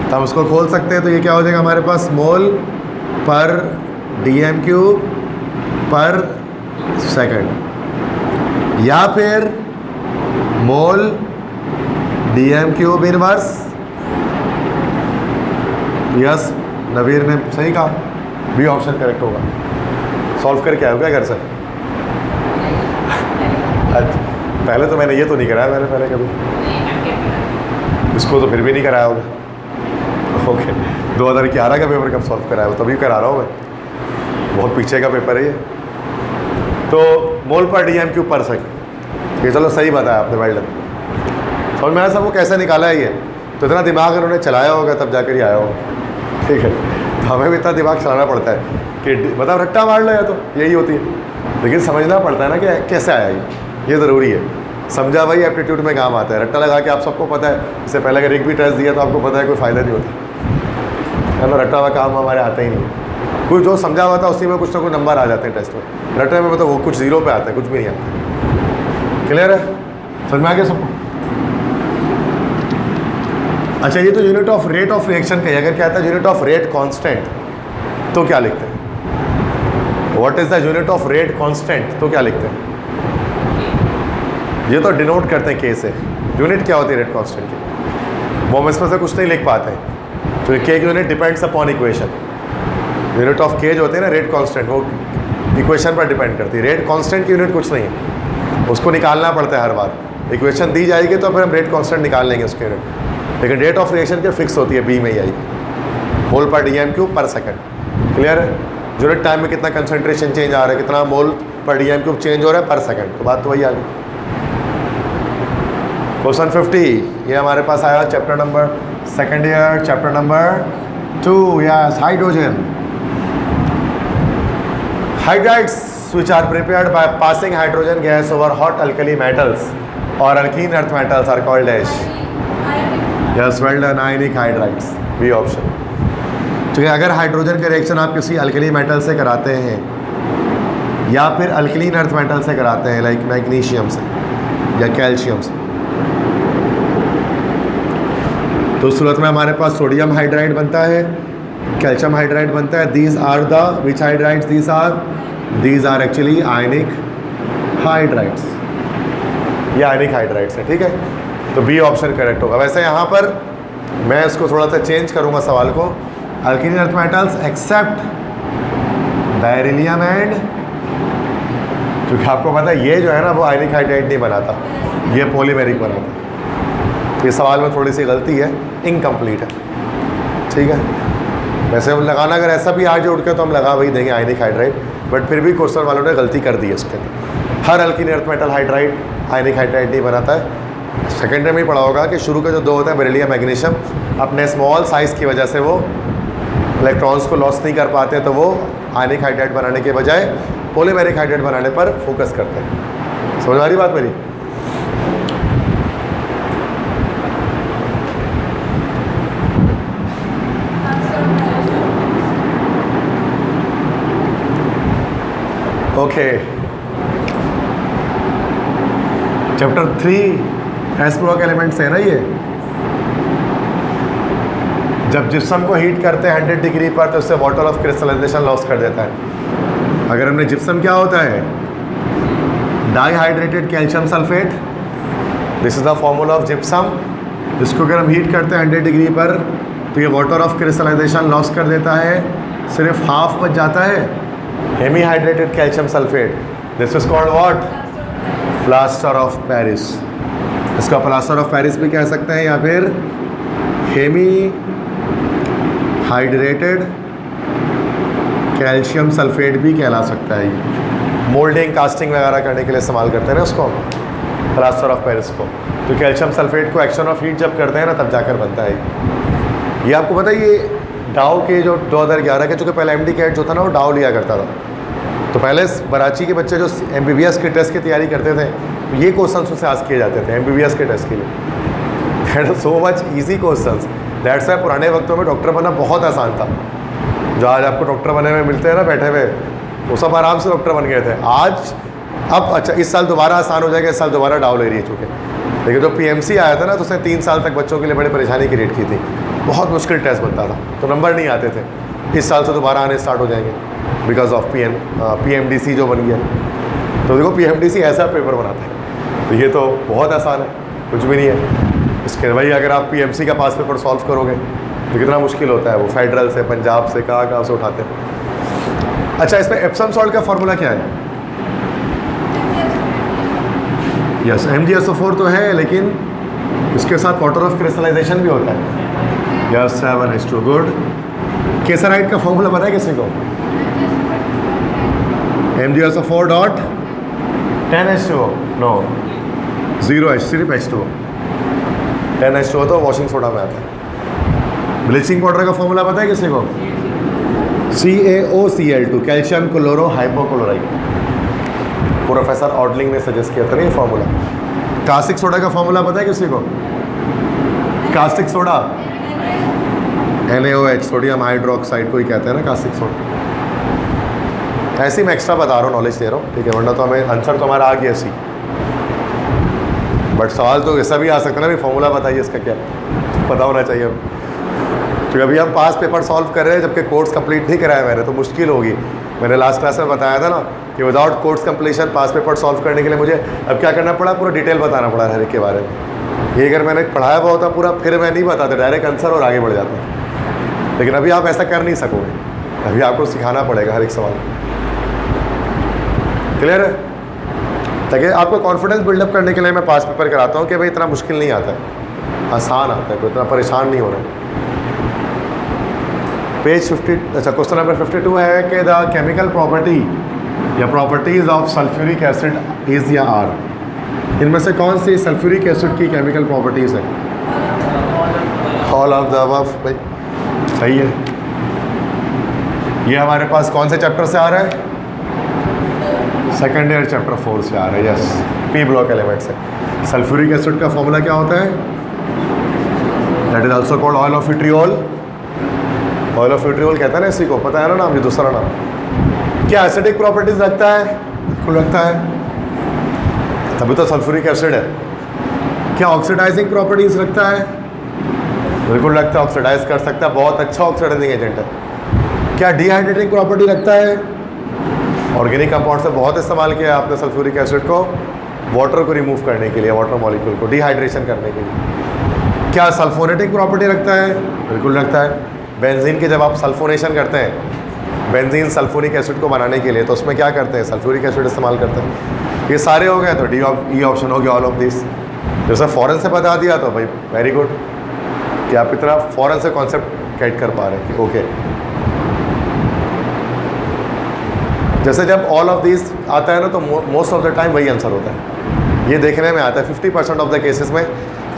तो हम उसको खोल सकते हैं, तो ये क्या हो जाएगा हमारे पास, मोल पर डी एम क्यूब पर सेकंड, या फिर mole D M cube inverse. Yes, Naveer ने सही कहा, बी ऑप्शन करेक्ट होगा। सॉल्व करके आए हो क्या घर से? अच्छा, पहले तो मैंने ये तो नहीं कराया, मैंने पहले कभी इसको तो फिर भी नहीं कराया होगा। ओके, 2011 का पेपर कब सॉल्व कराया हो, तभी करा रहा हूँ मैं, बहुत पीछे का पेपर है ये। तो मोल पर डी एम क्यूब पर सेकंड, ये चलो सही बताया आपने, वेल डन। समझ में आया सबको कैसे निकाला है ये? तो इतना दिमाग उन्होंने चलाया होगा तब जाकर ये आया होगा, ठीक है। तो हमें भी इतना दिमाग चलाना पड़ता है कि मतलब रट्टा मार लो, या तो यही होती है, लेकिन समझना पड़ता है ना कि कैसे आया ये ज़रूरी है। समझा भाई एप्टीट्यूड में काम आता है। रट्टा लगा के आप सबको पता है, इससे पहले अगर एक भी टेस्ट दिया तो आपको पता है कोई फ़ायदा नहीं होता है ना। रट्टा हुआ काम हमारे आता ही नहीं, कुछ जो समझा हुआ था उसी में कुछ ना कुछ नंबर आ जाते हैं टेस्ट में। रट्टे में मतलब वो कुछ जीरो पे आता है, कुछ भी नहीं आता। क्लियर है? समझ में आ गया सबको? अच्छा, ये तो unit of rate of reaction का है। अगर कहता है यूनिट ऑफ रेट कांस्टेंट तो क्या लिखते हैं? What is the unit of rate constant तो क्या लिखते हैं? ये तो डिनोट करते हैं के से। यूनिट क्या होती है रेट कांस्टेंट की? वो हम इसमें से कुछ नहीं लिख पाते हैं, तो के की unit depends upon equation. Unit of के जो होती है ना रेट कांस्टेंट, वो इक्वेशन पर डिपेंड करती है। रेट कांस्टेंट की यूनिट कुछ नहीं है, उसको निकालना पड़ता है हर बार। इक्वेशन दी जाएगी तो फिर हम रेट कांस्टेंट निकाल लेंगे उसके यूनिट, लेकिन रेट ऑफ रिएक्शन की फिक्स होती है, बी में ही आएगी, मोल पर DM³ पर सेकंड। क्लियर है? यूनिट टाइम में कितना कंसंट्रेशन चेंज आ रहा है, कितना मोल पर DM³ चेंज हो रहा है पर सेकंड, तो बात तो वही आ गई। क्वेश्चन 50 ये हमारे पास आया chapter number second year, chapter number 2, yes, hydrogen. Hydrides which are prepared by passing hydrogen gas over hot alkali metals or alkene earth metals are called as, yes, well done, ionic hydrides, B option. ठीक है, अगर hydrogen का reaction आप किसी alkali metal से कराते हैं या फिर अल्कलीन अर्थ मेटल से कराते हैं, लाइक मैग्नीशियम से या कैल्शियम से, तो उस सूरत में हमारे पास सोडियम हाइड्राइड बनता है, कैल्शियम हाइड्राइड बनता है। These are the which hydrides? These are actually ionic hydrides. ये आयनिक हाइड्राइड्स है, ठीक है। तो बी ऑप्शन करेक्ट होगा। वैसे यहाँ पर मैं इसको थोड़ा सा चेंज करूँगा सवाल को, alkyne earth metals accept beryllium and, क्योंकि आपको पता है ये जो है ना वो आयनिक हाइड्राइड नहीं बनाता, ये पॉलीमेरिक बनाता। ये सवाल में थोड़ी सी गलती है, इनकम्प्लीट है, ठीक है। वैसे हम लगाना अगर ऐसा भी आ जाए उठ के तो हम लगा वही देंगे आयनिक हाइड्राइड, बट फिर भी क्वेश्चन वालों ने गलती कर दी है इसके लिए। हर अल्कीन अर्थ मेटल हाइड्राइड आयनिक हाइड्राइड नहीं बनाता है। सेकेंड में ही पढ़ा होगा कि शुरू के जो दो होते हैं बेरिलियम मैग्नीशियम, अपने स्मॉल साइज़ की वजह से वो इलेक्ट्रॉन्स को लॉस नहीं कर पाते, तो वो आयनिक हाइड्राइड बनाने के बजाय पॉलीमेरिक हाइड्राइड बनाने पर फोकस करते हैं। समझ आ रही बात मेरी? Okay, chapter 3 S block elements है ना ये। जब जिप्सम को हीट करते हैं 100 डिग्री पर तो उससे वाटर ऑफ क्रिस्टलाइजेशन लॉस कर देता है। अगर हमने जिप्सम क्या होता है? Dihydrated calcium sulphate, this is the formula of gypsum. इसको अगर हम हीट करते हैं 100 डिग्री पर तो ये वाटर ऑफ क्रिस्टलाइजेशन लॉस कर देता है, सिर्फ हाफ बच जाता है hemihydrated calcium sulphate. This is called what? Plaster of Paris. इसका प्लास्टर ऑफ पेरिस भी कह सकते हैं या फिर हेमीहाइड्रेटेड कैल्शियम सल्फेट भी कहला सकता है। मोल्डिंग कास्टिंग वगैरह करने के लिए इस्तेमाल करते हैं ना उसको, प्लास्टर ऑफ पेरिस को। तो कैल्शियम सल्फेट को एक्शन ऑफ हीट जब करते हैं ना तब जाकर बनता है ये। आपको पता है ये डाउ के जो 2011 के, चूँकि पहले MD कैट जो था ना वो डाउ लिया करता था, तो पहले बराची के बच्चे जो MBBS के टेस्ट की तैयारी करते थे तो ये क्वेश्चन उससे आस्क किए जाते थे MBBS के टेस्ट के लिए। That so much easy question. That's why पुराने वक्तों में डॉक्टर बनना बहुत आसान था। जो आज आपको डॉक्टर बने हुए मिलते हैं ना बैठे हुए, वो सब आराम से डॉक्टर बन गए थे। आज अब अच्छा इस साल दोबारा आसान हो जाएगा, इस साल दोबारा डाउ ले रही है चूँकि, लेकिन जो PMC आया था ना तो उसने 3 साल तक बच्चों के लिए बड़ी परेशानी क्रिएट की थी। बहुत मुश्किल टेस्ट बनता था तो नंबर नहीं आते थे। इस साल से दोबारा आने स्टार्ट हो जाएंगे बिकॉज ऑफ PMDC जो बन गया। तो देखो PMDC ऐसा पेपर बनाता है, तो ये तो बहुत आसान है, कुछ भी नहीं है इसके। भाई अगर आप PMC का पास पेपर सॉल्व करोगे तो कितना मुश्किल होता है। वो फेडरल से, पंजाब से, कहाँ से उठाते हैं। अच्छा, इसमें एप्सम सॉल्ट का फॉर्मूला क्या है? यस, MgSO4 तो है, लेकिन इसके साथ वाटर ऑफ क्रिस्टलाइजेशन भी होता है। Yes, 7H2, good. केसराइट का फॉर्मूला पता है किसी को? MgSO4 dot 10H2O, no, 0H, सिर्फ H2O। 10H2O तो वॉशिंग सोडा में आता है। ब्लीचिंग पाउडर का फॉर्मूला पता है किसी को? CaOCl2, calcium chloro hypochloride. Professor Odling ने सजेस्ट किया था ना ये फॉर्मूला। कास्टिक सोडा का फॉर्मूला पता है किसी को? Caustic soda NaOH, sodium hydroxide को ही कहते हैं ना कास्टिक सोडा। ऐसे ही मैं एक्स्ट्रा बता रहा हूँ, नॉलेज दे रहा हूँ, ठीक है, वरना तो हमें आंसर तो हमारा आ गया ऐसी। बट सवाल तो ऐसा भी आ सकता है ना, भी फॉर्मूला बताइए इसका क्या, पता होना चाहिए। तो अभी हम पास पेपर सॉल्व कर रहे हैं, जबकि कोर्स कंप्लीट नहीं कराया मैंने, तो मुश्किल होगी। मैंने लास्ट क्लास में बताया था ना कि विदाउट कोर्स कंप्लीशन पास पेपर सॉल्व करने के लिए मुझे अब क्या करना पड़ा, पूरा डिटेल बताना पड़ा हर एक के बारे में। ये अगर मैंने पढ़ाया हुआ होता पूरा, फिर मैं नहीं बताता, डायरेक्ट आंसर और आगे बढ़ जाता। लेकिन अभी आप ऐसा कर नहीं सकोगे, अभी आपको सिखाना पड़ेगा हर एक सवाल। क्लियर है? ताकि आपको कॉन्फिडेंस बिल्डअप करने के लिए मैं पास पेपर कराता हूँ कि भाई इतना मुश्किल नहीं आता है, आसान आता है, कोई इतना परेशान नहीं हो रहा। पेज 50, अच्छा क्वेश्चन नंबर 52 है कि द केमिकल प्रॉपर्टी या properties of sulphuric acid is या आर, इनमें से कौन सी सल्फ्यूरिक एसिड की केमिकल प्रॉपर्टीज़ है? All of the above. भाई सही है। ये हमारे पास कौन से चैप्टर से आ रहा है? सेकेंड ईयर चैप्टर 4 से आ रहा है। यस, पी ब्लॉक एलिमेंट से। सल्फ्यूरिक एसिड का फॉर्मूला क्या होता है? That is also called oil of vitriol. Oil of vitriol कहता है ना इसी को, पता है ना नाम, ये दूसरा नाम। क्या एसिडिक प्रॉपर्टीज रखता है? बिल्कुल रखता है, तभी तो सल्फ्यूरिक एसिड है। क्या ऑक्सीडाइजिंग प्रॉपर्टीज रखता है? बिल्कुल रखता है, ऑक्सीडाइज कर सकता है, बहुत अच्छा ऑक्सीडाइजिंग एजेंट है। क्या डिहाइड्रेटिंग प्रॉपर्टी रखता है? ऑर्गेनिक कंपाउंड से बहुत इस्तेमाल किया है आपने सल्फ्यूरिक एसिड को, वाटर को रिमूव करने के लिए, वाटर मॉलिक्यूल को डिहाइड्रेशन करने के लिए। क्या सल्फोनेटिक प्रॉपर्टी रखता है? बिल्कुल रखता है। बेंजीन की जब आप सल्फोनेशन करते हैं, बेंजीन सल्फ्यूरिक एसिड को बनाने के लिए, तो उसमें क्या करते हैं? सल्फ्यूरिक एसिड इस्तेमाल करते हैं। ये सारे हो गए, तो ई ऑप्शन हो गया, ऑल ऑफ दिस। जैसे फ़ौरन से बता दिया तो भाई वेरी गुड, कि आप इतना फ़ौरन से कॉन्सेप्ट कैट कर पा रहे हैं कि ओके। जैसे जब ऑल ऑफ दिस आता है ना, तो मोस्ट ऑफ द टाइम वही आंसर होता है। ये देखने में आता है 50% ऑफ द केसेस में,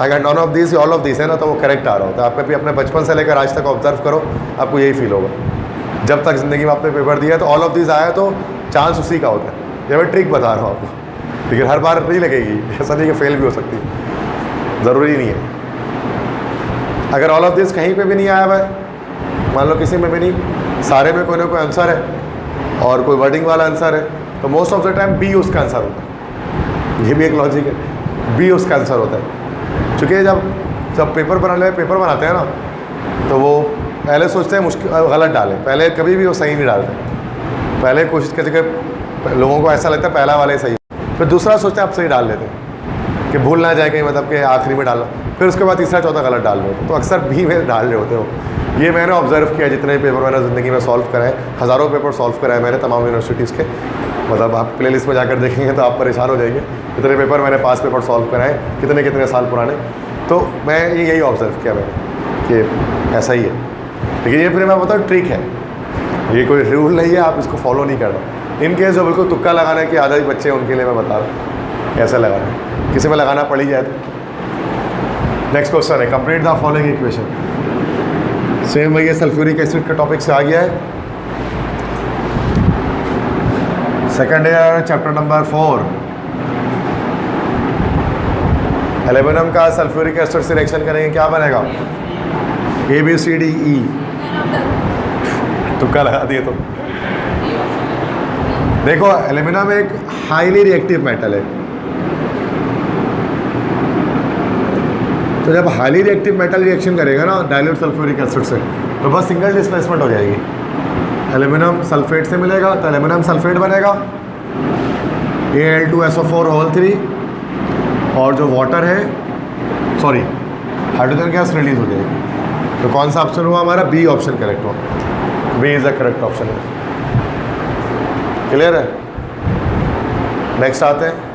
अगर नॉन ऑफ दिस या ऑल ऑफ दिस है ना, तो वो करेक्ट आ रहा होता है। आप भी अपने बचपन से लेकर आज तक ऑब्जर्व करो, आपको यही फील होगा। जब तक ज़िंदगी में आपने पेपर दिया तो ऑल ऑफ दिस आया तो चांस उसी का होता है। ये मैं ट्रिक बता रहा हूँ आपको, लेकिन हर बार नहीं लगेगी, ऐसा नहीं कि फेल भी हो सकती है, ज़रूरी नहीं है। अगर ऑल ऑफ दिस कहीं पे भी नहीं आया हुआ है, मान लो किसी में भी नहीं, सारे में कोई ना कोई आंसर है और कोई वर्डिंग वाला आंसर है, तो most of the time B उसका आंसर होता है। ये भी एक लॉजिक है, बी उसका आंसर होता है। क्योंकि जब पेपर बनाते हैं ना, तो वो पहले सोचते हैं मुश्किल गलत डालें, पहले कभी भी वो सही नहीं डालते। पहले कोशिश करते कि लोगों को ऐसा लगता है पहला वाला ही सही, फिर दूसरा सोचते हैं आप सही डाल लेते हैं कि भूल ना जाए कहीं, मतलब कि आखिरी में डालना, फिर उसके बाद तीसरा चौथा गलत डाल रहे होते, तो अक्सर बी में डाल रहे होते हो। ये मैंने ऑब्जर्व किया, जितने पेपर मैंने ज़िंदगी में सॉल्व कराए, हज़ारों पेपर सॉल्व कराए मैंने तमाम यूनिवर्सिटीज़ के, मतलब आप प्ले लिस्ट में जाकर देखेंगे तो आप परेशान हो जाएंगे, इतने पेपर मैंने पास पेपर सॉल्व कराए, कितने साल पुराने। तो मैं यही ऑब्जर्व किया मैंने कि ऐसा ही है। लेकिन ये फिर मैं बताऊँ ट्रिक है, ये कोई रूल नहीं है, आप इसको फॉलो नहीं करना। इन केस जो बिल्कुल तुक्का लगाने की आदत बच्चे हैं, उनके लिए मैं बता रहा हूँ कैसे लगाना है, किसी में लगाना पड़ ही जाए तो। नेक्स्ट क्वेश्चन है, complete the following equation. Same वही सल्फ्यूरिक एसिड का टॉपिक से आ गया है, second year chapter number 4। Aluminium का सल्फ्यूरिक एसिड से रिएक्शन करेंगे, क्या बनेगा? ABCDE। तुक्का लगा दिए तो। देखो, एल्यूमिनियम एक हाईली रिएक्टिव मेटल है, तो जब हाईली रिएक्टिव मेटल रिएक्शन करेगा ना डाइल्यूट सल्फ्यूरिक एसिड से, तो बस सिंगल डिस्प्लेसमेंट हो जाएगी। एल्यूमिनियम सल्फेट से मिलेगा तो एल्यूमिनियम सल्फेट बनेगा, Al2SO4 और जो वाटर है, सॉरी हाइड्रोजन गैस रिलीज हो जाएगी। तो कौन सा ऑप्शन हुआ हमारा? बी ऑप्शन करेक्ट हुआ। B is the correct option है। क्लियर है? नेक्स्ट आते हैं,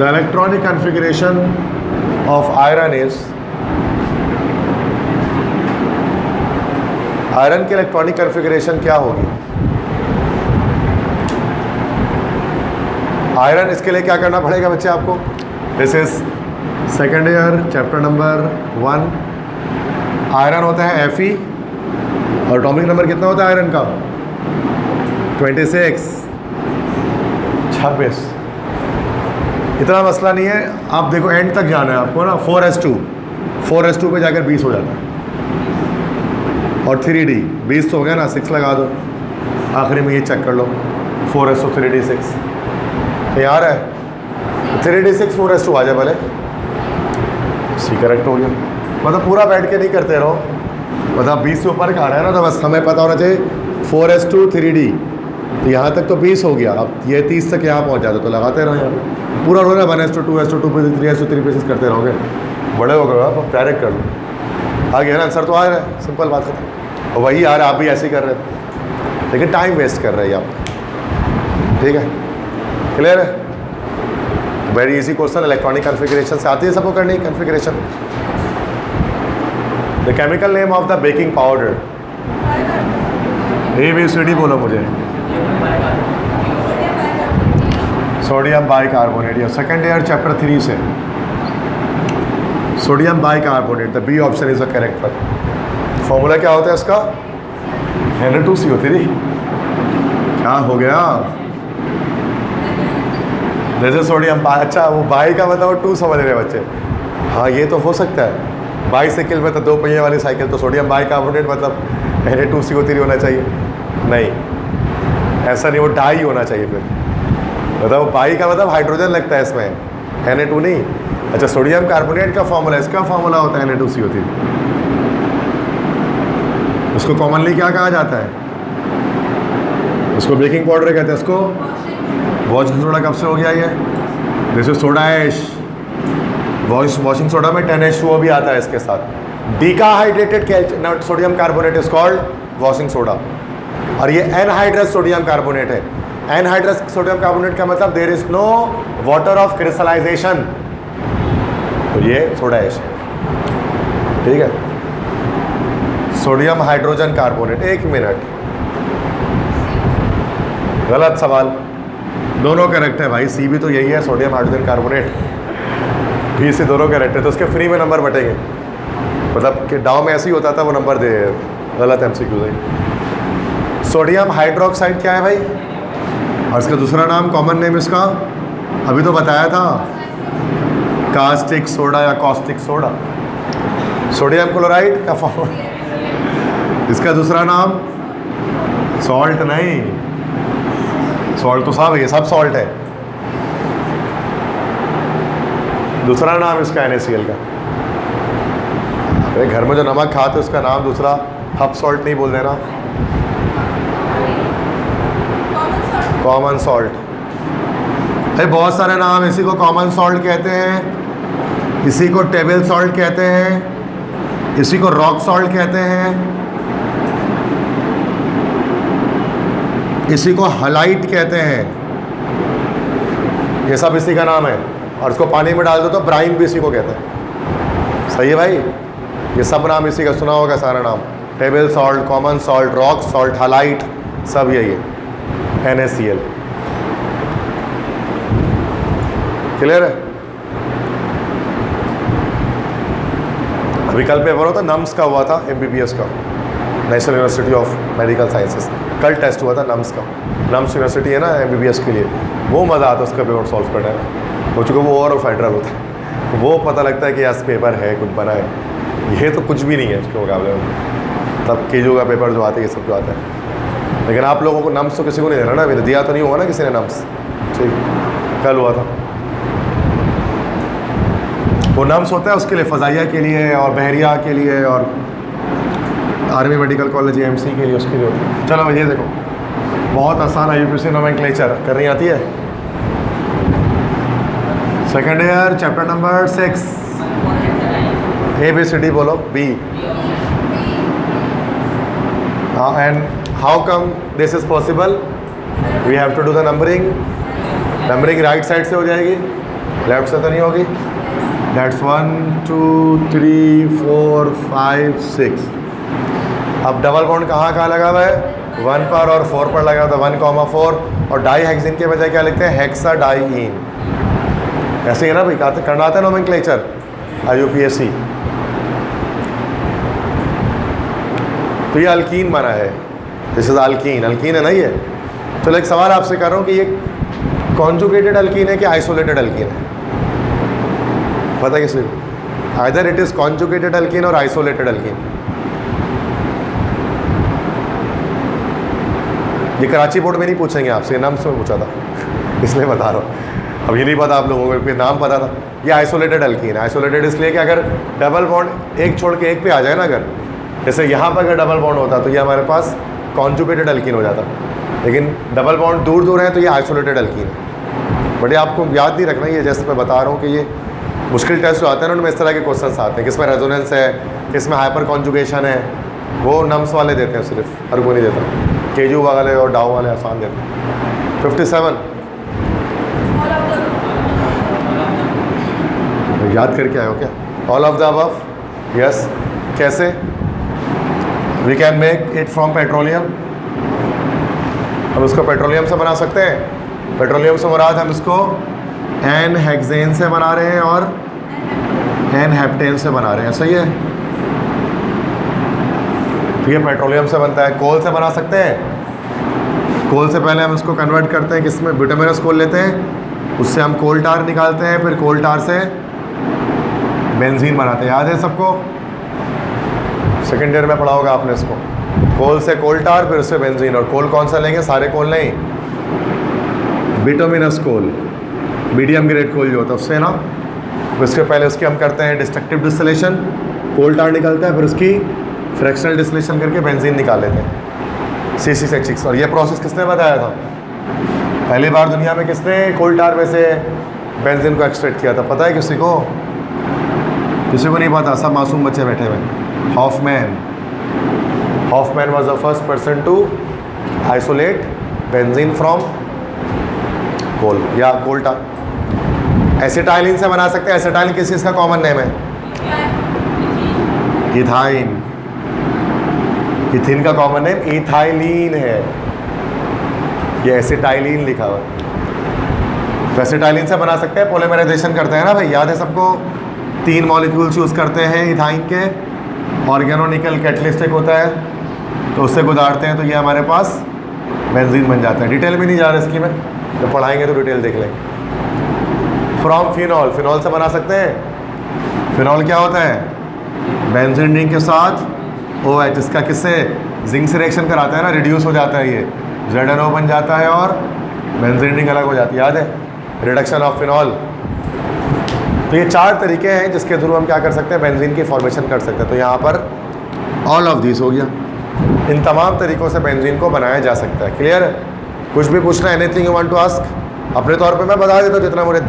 the electronic configuration of iron is iron की इलेक्ट्रॉनिक कॉन्फ़िगरेशन क्या होगी? आयरन, इसके लिए क्या करना पड़ेगा बच्चे आपको? This is second year chapter number 1। Iron होता है Fe और एटॉमिक नंबर कितना होता है आयरन का? 26। इतना मसला नहीं है, आप देखो एंड तक जाना है आपको ना। 4s2 पे जाकर 20 हो जाता है। और 3d 20 तो हो गया ना, 6 लगा दो आखिरी में, ये चेक कर लो 4s2 3d 6 यार है 3d6 4s2 आ जाए भले, सी करेक्ट हो गया। मतलब पूरा बैठ के नहीं करते रहो, मतलब 20 से ऊपर का आ रहा है ना, तो बस हमें पता होना चाहिए 4s2 3d, तो यहाँ तक तो 20 हो गया। अब ये 30 तक यहाँ पहुँच जाते तो लगाते रहो यार, पूरा रोना 1s2 2s2 2 3s2 3 पीसेस करते रहोगे, बड़े हो गए आप, डायरेक्ट कर लो, आ गया ना आंसर, तो आ रहा है, सिंपल बात खत्म। और वही यार आप भी ऐसे ही कर रहे थे, लेकिन टाइम वेस्ट कर रहे हैं आप। ठीक है, क्लियर है? Very easy question, electronic configuration से आती है सबको करनी configuration. The chemical name of the baking powder, ABCD बोलो मुझे। सोडियम बाइकार्बोनेट, या सेकेंड ईयर चैप्टर 3 से sodium bicarbonate, the B option is the correct one. Formula क्या होता है इसका? Na2CO3। क्या हो गया? जैसे सोडियम अच्छा, वो बाई का मतलब 2 समझ रहे बच्चे। हाँ ये तो हो सकता है, बाईसाइकिल में तो 2 पहिए वाली साइकिल, तो सोडियम बाइकार्बोनेट मतलब Na2CO3 होना चाहिए। नहीं, ऐसा नहीं, वो डाई होना चाहिए फिर, मतलब बाई का मतलब हाइड्रोजन लगता है इसमें, Na2 नहीं। अच्छा, सोडियम कार्बोनेट का फॉर्मूला, इसका फॉर्मूला होता है Na2CO3। उसको कॉमनली क्या कहा जाता है? उसको बेकिंग पाउडर कहते हैं। उसको वॉशिंग सोडा कब से हो गया ये? जैसे सोडा ऐश, वॉशिंग सोडा में 10H2O भी आता है इसके साथ। Decahydrated sodium carbonate is called washing soda, और ये एनहाइड्रस सोडियम कार्बोनेट है। एनहाइड्रस सोडियम कार्बोनेट का मतलब there is no water of crystallization, तो ये सोडा ऐश है। ठीक है, सोडियम हाइड्रोजन कार्बोनेट, 1 मिनट, गलत सवाल, दोनों करेक्ट है भाई। सी भी तो यही है, sodium hydrogen carbonate, B C दोनों करेक्ट है, तो उसके फ्री में नंबर बटेंगे। मतलब कि डाउ में ऐसे ही होता था, वो नंबर दे, गलत MCQ है। सोडियम हाइड्रोक्साइड क्या है भाई? और इसका दूसरा नाम, कॉमन नेम इसका अभी तो बताया था, कास्टिक सोडा या कॉस्टिक सोडा। सोडियम क्लोराइड का फॉर्म, इसका दूसरा नाम सॉल्ट नहीं, सॉल्ट तो साहब ये सब सॉल्ट है, दूसरा नाम इसका NaCl का। अरे घर में जो नमक खाते उसका नाम दूसरा, हब सॉल्ट नहीं बोल देना, कॉमन सॉल्ट। भाई बहुत सारे नाम, इसी को कॉमन सॉल्ट कहते हैं, इसी को टेबल सॉल्ट कहते हैं, इसी को रॉक सॉल्ट कहते हैं, इसी को हलाइट कहते हैं, ये सब इसी का नाम है। और इसको पानी में डाल दो तो ब्राइन भी इसी को कहते हैं। सही है भाई, ये सब नाम इसी का, सुना होगा सारा नाम, table salt, common salt, rock salt, halite, सब यही है, NaCl। क्लियर है? अभी कल पेपर होता नम्स का हुआ था, MBBS का, national university of medical sciences, कल टेस्ट हुआ था नम्स का। नम्स यूनिवर्सिटी है ना MBBS के लिए, वो मज़ा आता है उसका पेपर सॉल्व करने में, हो चुका वो और फेडरल होता है, वो पता लगता है कि यस पेपर है, कुछ बना है। ये तो कुछ भी नहीं है उसके मुकाबले में, तब केजू का पेपर जो आता है, ये सब जो आता है। लेकिन आप लोगों को नम्स तो किसी को नहीं देना ना, मेरे दिया तो नहीं होगा ना किसी ने नम्स, ठीक, कल हुआ था। वो नम्स होता है उसके लिए, फ़ज़ाइया के लिए और बहरिया के लिए और आर्मी मेडिकल कॉलेज AMC के लिए, उसके लिए होता है। चलो ये देखो, बहुत आसान है, UPSC नोमेनक्लेचर करनी आती है। Second year chapter number 6, ABCD बोलो। B। And how come this is possible? We have to do the numbering. Numbering right side से हो जाएगी, लेफ्ट से तो नहीं होगी। दैट्स 1 2 3 4 5 6। अब डबल बॉन्ड कहाँ कहाँ लगा हुआ है? 1 पर और 4 पर लगा हुआ है, 1,4। और डाई हेक्सिन के बजाय क्या लिखते हैं? हेक्साडाईन। ऐसे ही है ना भाई, करना आता है नोमेनक्लेचर IUPAC। तो ये अल्कीन बना है, दिस इज अल्कीन। अल्कीन है ना ये। चलो एक सवाल आपसे कर रहा हूँ कि ये कॉन्जुगेटेड अल्कीन है कि आइसोलेटेड अल्कीन है? पता है किसी को? Either it is conjugated alkyne और आइसोलेटेड अल्कीन। ये कराची बोर्ड में नहीं पूछेंगे आपसे, नाम से पूछा था इसलिए बता रहा हूँ। अब ये नहीं पता आप लोगों को, फिर नाम पता था। ये आइसोलेटेड अल्कीन है। आइसोलेटेड इसलिए कि अगर डबल बॉन्ड एक छोड़ के एक पे आ जाए ना, अगर जैसे यहाँ पर अगर डबल बॉन्ड होता तो ये हमारे पास कॉन्जुगेटेड अल्कीन हो जाता, लेकिन डबल बॉन्ड दूर दूर है तो ये आइसोलेटेड अल्कीन है। बट ये आपको याद नहीं रखना, ये जैसे मैं बता रहा हूँ कि ये मुश्किल टेस्ट जो आते हैं ना उनमें इस तरह के क्वेश्चन आते हैं, किसमें रेजोनेंस है, किसमें हाइपर कॉन्जुगेशन है, वो नम्स वाले देते हैं सिर्फ, हर कोई नहीं देता। केजू वाले और डाउ वाले आसान देते हैं। 57 याद करके आए हो क्या? All of the above, yes. कैसे? We can make it from petroleum. हम इसको पेट्रोलियम से बना सकते हैं। पेट्रोलियम से मुराद हम इसको एन हेक्सेन से बना रहे हैं और एन हेप्टेन से बना रहे हैं, सही है। तो ये पेट्रोलियम से बनता है। कोल से बना सकते हैं। कोल से पहले हम इसको कन्वर्ट करते हैं किसमें? बिटुमिनस कोल लेते हैं, उससे हम कोल टार निकालते हैं, फिर कोल टार से बेंजीन बनाते हैं। याद है सबको? सेकेंड ईयर में पढ़ा होगा आपने इसको। कोल से कोल टार, फिर उससे बेंजीन। और कोल कौन सा लेंगे? सारे कोल नहीं, बिटुमिनस कोल, मीडियम ग्रेड कोल जो होता है उससे ना। उसके पहले उसकी हम करते हैं डिस्ट्रक्टिव डिस्टिलेशन, कोल टार निकलता है, फिर उसकी फ्रैक्शनल डिस्टिलेशन करके बेंजीन निकाल लेते हैं, C6H6। और ये प्रोसेस किसने बताया था? पहली बार दुनिया में किसने कोल टार में से बेंजीन को एक्सट्रैक्ट किया था? पता है किसी को? किसी को नहीं पता, सब मासूम बच्चे बैठे हुए। Hofmann. Hofmann was the first person to isolate benzene from coal या कोल टार। एसिटाइलिन से बना सकते हैं। एसिटाइलिन किस चीज़ का कॉमन नेम है? इथाइन। इथिन का कॉमन नेम इथाइलिन है, ये एसिटाइलिन लिखा हुआ है। तो एसिटाइलिन से बना सकते हैं। पोलीमराइजेशन करते हैं ना भाई, याद है सबको? 3 मॉलिक्यूल्स यूज़ करते हैं इथाइन के। ऑर्गेनोनिकल कैटलिस्टिक होता है, तो उससे गुजारते हैं, तो ये हमारे पास बेंजीन बन जाता है। डिटेल में नहीं जा रहा इसकी मैं, तो पढ़ाएंगे तो डिटेल देख लेंगे। From phenol. फिनॉल से बना सकते हैं। फिनॉल क्या होता है? बेंजीन रिंग के साथ OH, इसका किससे? जिंक से रिएक्शन कराता है ना, रिड्यूस हो जाता है, ये ZNO बन जाता है और बेंजीन रिंग अलग हो जाती है। याद है? Reduction of phenol. तो ये 4 तरीके हैं जिसके थ्रू हम क्या कर सकते हैं? बेंजीन की फॉर्मेशन कर सकते हैं। तो यहाँ पर ऑल ऑफ दिस हो गया। इन तमाम तरीक़ों से बेंजीन को बनाया जा सकता है। क्लियर है? कुछ भी पूछना, anything you want to ask? अपने तौर पे मैं बता देता हूँ जितना मुझे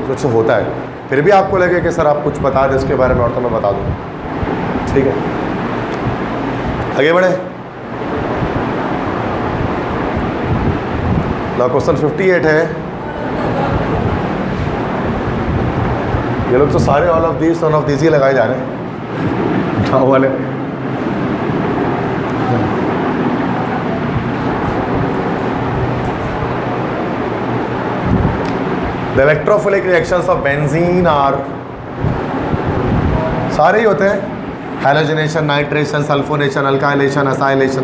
कुछ होता है, फिर भी आपको लगे कि सर आप कुछ बता दें इसके बारे में और तो मैं बता दूँ। ठीक है, आगे बढ़े। ना क्वेश्चन 58 है। ये लोग तो सारे all of this one of this he लगाए जा रहे हैं गाँव वाले। The electrophilic reactions of benzene are, सारे ही होते हैं, halogenation, nitration, sulphonation, alkylation, acylation,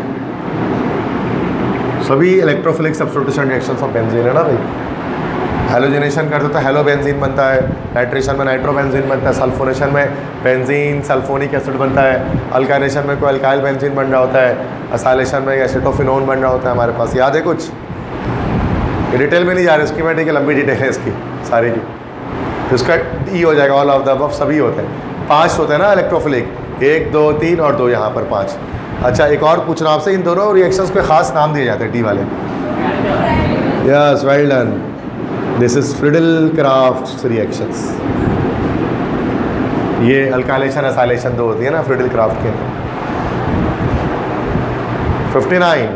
सभी electrophilic substitution reactions of benzene है ना भाई। हैलोजिनेशन करते तो हेलो बेंजीन बनता है, नाइट्रेशन में नाइट्रोबेंजीन बनता है, सल्फोनेशन में बेंजीन सल्फोनिक एसिड बनता है, अल्काइलेशन में कोई अल्काइल बेंजीन बन रहा होता है, असाइलेशन में एसिटोफिनोन बन रहा होता है हमारे पास। याद है कुछ? डिटेल में नहीं जा रही, स्कीमेटिक लंबी डिटेल है इसकी सारी की। तो इसका ई हो जाएगा, ऑल ऑफ द अबव सभी होते हैं। 5 होते हैं ना इलेक्ट्रोफिलिक, 1 2 3 और 2 यहाँ पर 5। अच्छा, एक और पूछना आपसे, इन दोनों रिएक्शंस को खास नाम दिए जाते हैं डी वाले। Yes, well done. This is Friedel Crafts reactions. ये अल्काइलेशन असाइलेशन 2 होती है ना फ्रिडल क्राफ्ट के। 59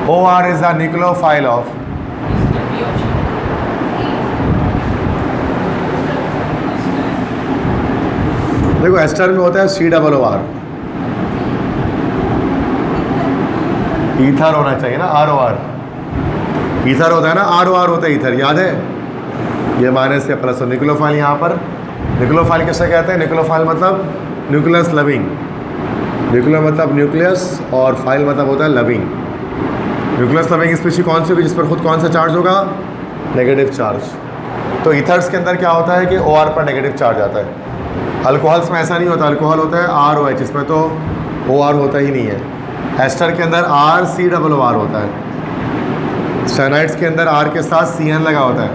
OR is the nucleophile of, देखो एस्टर में होता है COOR, ईथर होना चाहिए ना, ROR। ईथर होता है ना, ROR होता है ईथर, याद है? ये माइनस या प्लस। निक्लोफाइल यहाँ पर, निक्लोफाइल किसे कहते हैं? निक्लोफाइल मतलब न्यूक्लियस लविंग। न्यूक्लियर मतलब न्यूक्लियस और फाइल मतलब होता है लविंग। न्यूक्लियस लविंग स्पीशीज कौन सी होगी जिस पर खुद कौन सा चार्ज होगा? Negative charge. तो ईथर्स के अंदर क्या होता है कि OR पर नेगेटिव चार्ज आता है। अल्कोहल्स में ऐसा नहीं होता, अल्कोहल होता है ROH, इसमें तो OR होता ही नहीं है। एस्टर के अंदर RCOR होता है। साइनाइड्स के अंदर R के साथ CN लगा होता है।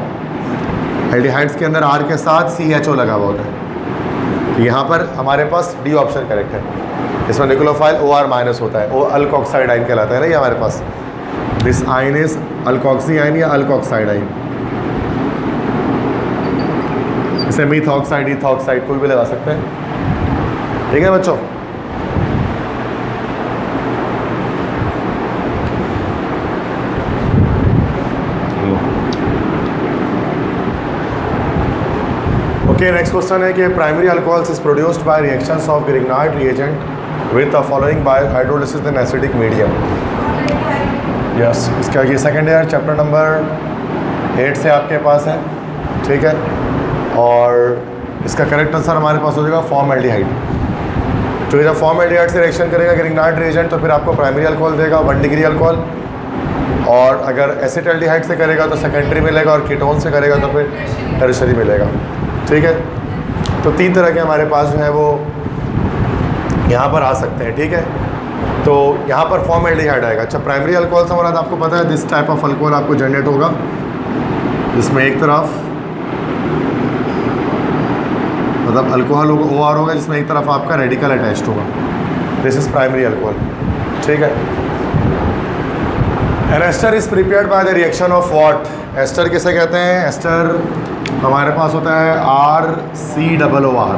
एल्डिहाइड्स के अंदर R के साथ CHO लगा हुआ होता है। तो यहाँ पर हमारे पास डी ऑप्शन करेक्ट है। इसमें निक्लोफाइल OR माइनस होता है, वो अल्कोक्साइड आइन कहलाता है ना ये हमारे पास। दिस आइन इज अल्कोक्सी आइन या अल्कोक्साइड आइन। इसे मीथॉक्साइड, इथॉक्साइड कोई भी लगा सकते हैं। ठीक है बच्चों? ओके, नेक्स्ट क्वेश्चन है कि primary alcohols is produced by reactions of ग्रिग्नाइट reagent with the following bye hydrolysis in acidic medium. Yes, इसका ये सेकंड ईयर चैप्टर नंबर 8 से आपके पास है। ठीक है, और इसका करेक्ट आंसर हमारे पास हो जाएगा फॉर्मल्डिहाइड। तो जब फॉर्मल्डिहाइड से रिएक्शन करेगा ग्रिग्नाइट रिएजेंट तो फिर आपको प्राइमरी अल्कोहल देगा 1 डिग्री अल्कोहल, और अगर एसिटाल्डिहाइड से करेगा तो सेकेंडरी मिलेगा, और कीटोन से करेगा तो फिर टर्शियरी मिलेगा। ठीक है, तो 3 तरह के हमारे पास जो है वो यहाँ पर आ सकते हैं। ठीक है, तो यहाँ पर फॉर्मल्डिहाइड आएगा। अच्छा, प्राइमरी अल्कोहल से हमारा आपको पता है दिस टाइप ऑफ अल्कोहल आपको जनरेट होगा, जिसमें एक तरफ मतलब अल्कोहल होगा, OR होगा, जिसमें एक तरफ आपका रेडिकल अटैच्ड होगा। This is primary alcohol. ठीक है, an ester is prepared by the reaction of what? Ester किसे कहते हैं? एस्टर हमारे पास होता है RCOOR।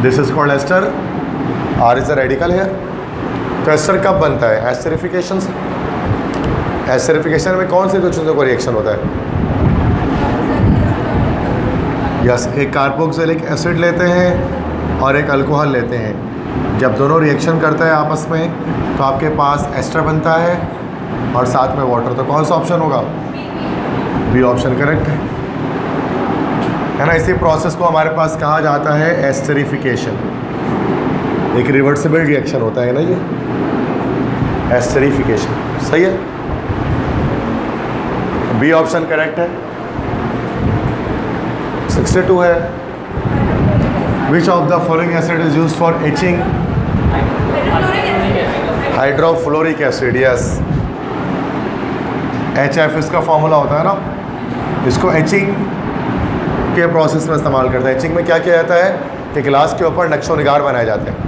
This is called ester. R is a radical here. तो एस्टर कब बनता है? एस्टरिफिकेशन से। एस्टरिफिकेशन में कौन सी दो चीज़ों का रिएक्शन होता है? यस, एक कार्बोक्सिलिक एसिड लेते हैं और एक अल्कोहल लेते हैं। जब दोनों रिएक्शन करता है आपस में तो आपके पास एस्टर बनता है और साथ में वाटर। तो कौन सा ऑप्शन होगा? बी ऑप्शन करेक्ट है ना। इसी प्रोसेस को हमारे पास कहा जाता है एस्टरिफिकेशन। एक रिवर्सिबल रिएक्शन होता है ना ये, एस्टरिफिकेशन। सही है, बी ऑप्शन करेक्ट है। 62 है, which of the following acid is used for etching? Hydrofluoric acid. Yes, HF इसका फॉर्मूला होता है ना। इसको एचिंग के प्रोसेस में इस्तेमाल करते हैं। एचिंग में क्या किया जाता है कि ग्लास के ऊपर नक्शो निगार बनाए जाते हैं।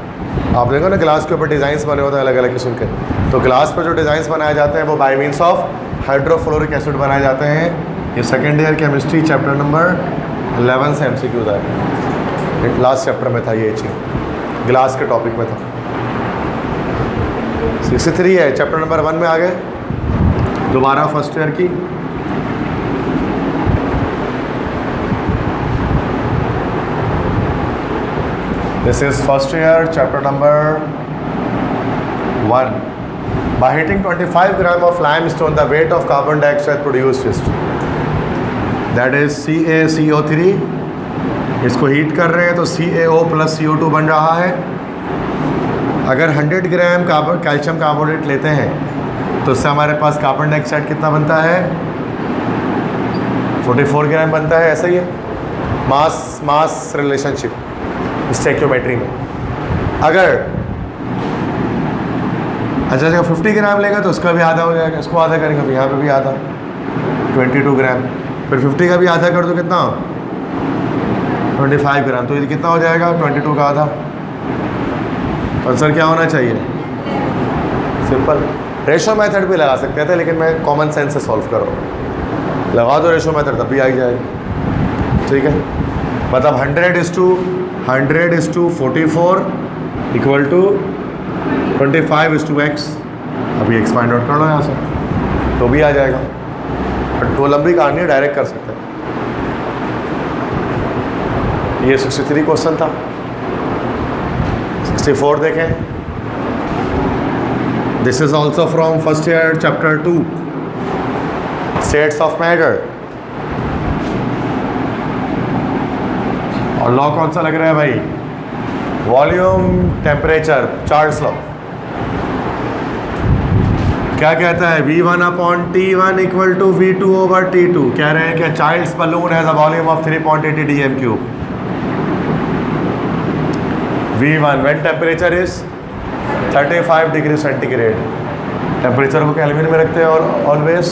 आप देखो ना, ग्लास के ऊपर डिज़ाइंस बने होते हैं अलग अलग किस्म के। तो ग्लास पर जो डिज़ाइंस बनाए जाते हैं वो bye means of hydrofluoric acid बनाए जाते हैं। ये second year chemistry chapter number 11 से MCQ था। लास्ट चैप्टर में था ये एचिंग, ग्लास के टॉपिक में था। 63 है, चैप्टर नंबर 1 में आ गए दोबारा फर्स्ट ईयर की। This is first year chapter number 1. By heating 25 gram of limestone, the weight of carbon dioxide produced is, that is CaCO3. इसको हीट कर रहे हैं तो CaO plus CO2 बन रहा है। अगर 100 ग्राम कैल्शियम कार्बोनेट लेते हैं तो उससे हमारे पास कार्बन डाइऑक्साइड कितना बनता है? 44 ग्राम बनता है। ऐसा ही है मास रिलेशनशिप स्टोइकियोमेट्री में। अगर अच्छा जगह 50 ग्राम लेगा तो उसका भी आधा हो जाएगा, इसको आधा करेंगे तो यहाँ पे भी आधा 22 ग्राम, फिर 50 का भी आधा कर दो कितना 25 ग्राम, तो ये कितना हो जाएगा 22 का आधा। आंसर क्या होना चाहिए? सिंपल। रेशो मेथड भी लगा सकते थे लेकिन मैं कॉमन सेंस से सॉल्व कर रहा हूँ। लगा दो रेशो मेथड तब भी आ ही जाएगा। ठीक है, मतलब 100:44 इक्वल टू 25:x। अभी एक्सपांड आउट कर लो यहाँ से तो भी आ जाएगा। बट वो लंबी कहानी है, डायरेक्ट कर सकते हैं। ये 63 क्वेश्चन था। 64 देखें। This is also from first year chapter 2 states of matter. और लॉ कौन सा लग रहा है भाई? Volume temperature Charles law. क्या कहता है? V1/T1 equal to V2/T2। कह रहे हैं कि child's balloon has a volume of 3.80 dm3। V1 when temperature is 35 degree centigrade. Temperature को केल्विन में रखते हैं और always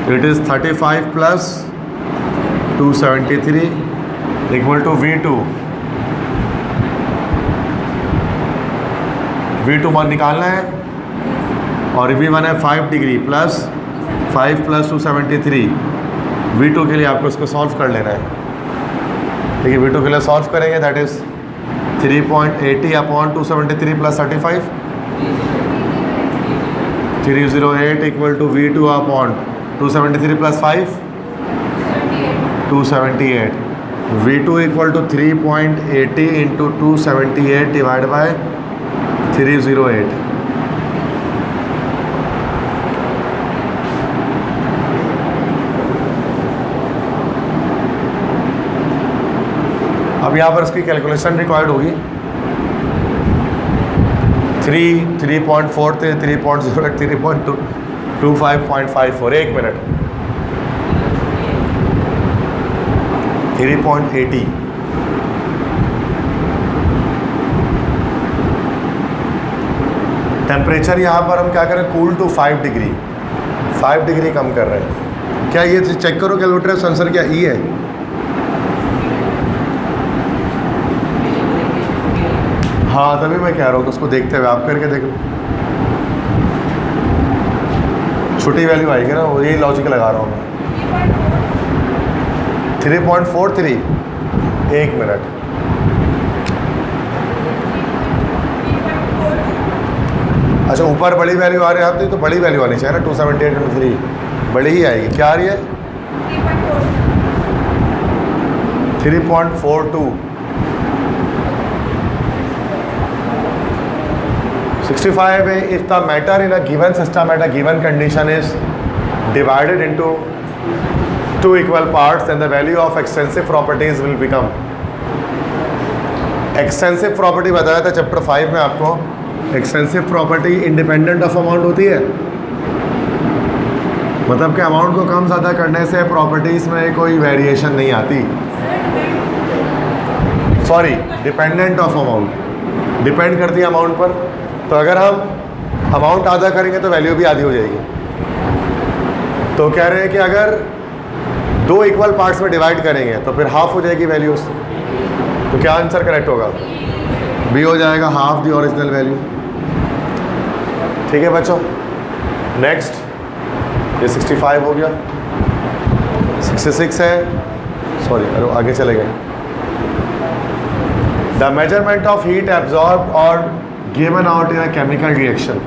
it is 35 plus 273 equal to V2। V2 मान निकालना है और V1 है 5 डिग्री प्लस 5 प्लस 273। V2 के लिए आपको इसको सॉल्व कर लेना है। ठीक है, V2 के लिए सॉल्व करेंगे that is 3.80/273 plus 35 308 equal to V2/273 plus 5 278। V2 equal to 3.80 into 278 divide by 308। अब यहाँ पर इसकी कैलकुलेशन रिक्वायर्ड होगी। 3.4 थे 3.0 3.25.54 1 मिनट 3.80। टेम्परेचर यहाँ पर हम क्या करें? कूल टू 5 डिग्री 5 डिग्री कम कर रहे हैं। क्या ये चेक करो कैलकुलेटर सेंसर क्या ई है? हाँ तभी मैं कह रहा हूँ कि उसको देखते हुए आप करके देख लो। छोटी वैल्यू आएगी ना, वो यही लॉजिक लगा रहा हूँ मैं। 3.43 1 मिनट। अच्छा ऊपर बड़ी वैल्यू आ रही है आपकी, तो बड़ी वैल्यू आनी चाहिए ना। 278 बड़ी ही आएगी। क्या आ रही है? 3.42 65 है। If the matter in a given system at a given condition is divided into 2 equal parts, then the value of extensive properties will become। Extensive property बताया था चैप्टर 5 में आपको। Extensive property independent of amount होती है, मतलब कि amount को कम ज़्यादा करने से प्रॉपर्टीज़ में कोई वेरिएशन नहीं आती। Sorry, dependent of amount, depend करती है अमाउंट पर। तो अगर हम अमाउंट आधा करेंगे तो वैल्यू भी आधी हो जाएगी। तो कह रहे हैं कि अगर 2 इक्वल पार्ट्स में डिवाइड करेंगे तो फिर हाफ हो जाएगी वैल्यूज। तो क्या आंसर करेक्ट होगा? बी हो जाएगा, हाफ दी ओरिजिनल वैल्यू। ठीक है बच्चों, नेक्स्ट ये 65 हो गया, 66 है, सॉरी अरे आगे चले गए। The measurement of heat absorb और given out in a chemical reaction.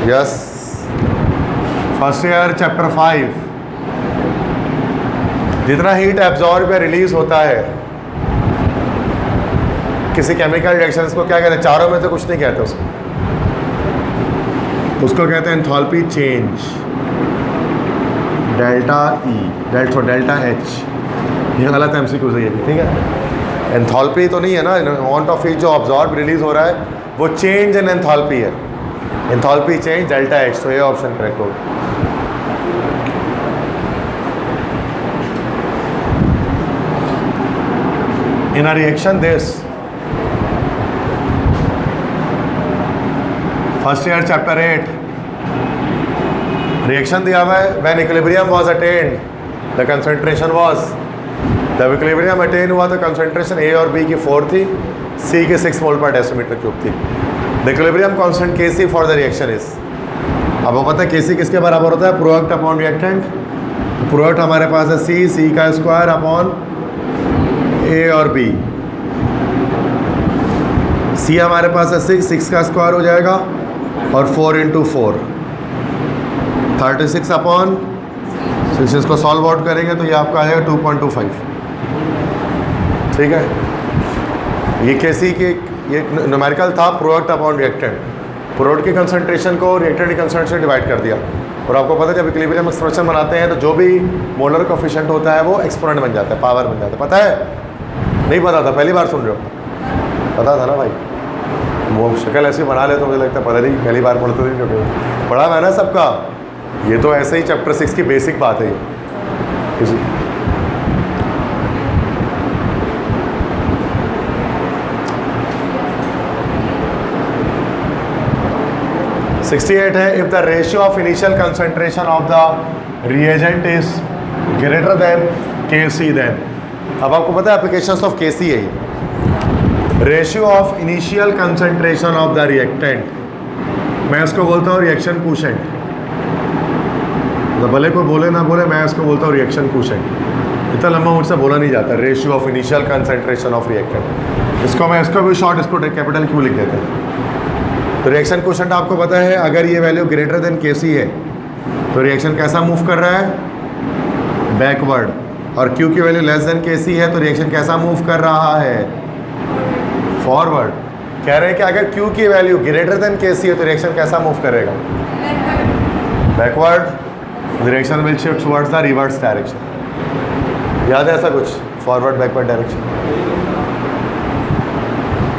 Yes, first year chapter 5। जितना हीट एब्जॉर्ब या रिलीज होता है किसी केमिकल रिएक्शंस को क्या कहते हैं? चारों में से कुछ नहीं कहते उसको कहते हैं enthalpy change, delta E, delta H. ये गलत एमसीक्यू है ये भी, ठीक है। एंथैल्पी तो नहीं है ना, अमाउंट ऑफ हीट जो ऑब्जॉर्ब रिलीज हो रहा है वो चेंज इन एंथैल्पी है। एंथैल्पी चेंज डेल्टा एच, तो ये ऑप्शन करेक्ट होगा। In a reaction this, first year chapter 8 reaction दिया हुआ है। When equilibrium was attend the concentration was, जब इक्विलिब्रियम अटेन हुआ तो कंसंट्रेशन ए और बी की 4 थी, सी की 6 मोल पर डेसीमीटर क्यूब थी। The equilibrium constant Kc for the reaction is, अब वो पता है Kc किसके बराबर होता है? Product upon reactant. प्रोडक्ट हमारे पास है सी का स्क्वायर अपॉन ए और बी। सी हमारे पास है 6 का स्क्वायर हो जाएगा और 4 इंटू 4 36 अपॉन 6। इसको सॉल्व आउट करेंगे तो ये आपका आ जाएगा 2.25। ठीक है, ये कैसी कि ये न्यूमेरिकल था प्रोडक्ट अपॉन रिएक्टेंट। प्रोडक्ट की कंसंट्रेशन को रिएक्टेंट की कंसंट्रेशन से डिवाइड कर दिया। और आपको पता है जब इक्विलिब्रियम एक्सप्रेशन बनाते हैं तो जो भी मोलर कोएफिशिएंट होता है वो एक्सपोनेंट बन जाता है, पावर बन जाता है। पता है? नहीं पता था? पहली बार सुन रहे हो? पता था ना भाई, वो शक्ल ऐसी बना ले तो मुझे लगता है पता नहीं, पहली बार पढ़ते नहीं क्योंकि पढ़ा है ना सबका। ये तो ऐसे ही चैप्टर 6 की बेसिक बात है ये। 68 है, if the ratio of initial concentration of the reagent is greater then Kc then. अब आपको पता है एप्लीकेशंस ऑफ Kc है ये, ratio of initial concentration of the reactant, मैं इसको बोलता हूँ रिएक्शन कोशेंट। तो भले कोई बोले ना बोले, मैं इसको बोलता हूँ रिएक्शन कोशेंट। इतना लंबा मुझसे बोला नहीं जाता, ratio of initial concentration of reactant. इसको मैं इसको भी शॉर्ट, इसको कैपिटल क्यों लिख देते हैं। तो रिएक्शन कोशेंट आपको पता है, अगर ये वैल्यू ग्रेटर देन Kc है तो रिएक्शन कैसा मूव कर रहा है? बैकवर्ड। और Q की वैल्यू लेस देन Kc है तो रिएक्शन कैसा मूव कर रहा है? फॉरवर्ड। कह रहे हैं कि अगर Q की वैल्यू ग्रेटर देन Kc है तो रिएक्शन कैसा मूव करेगा? Backward. Reaction will shift towards the reverse direction. याद है ऐसा कुछ? Forward backward direction.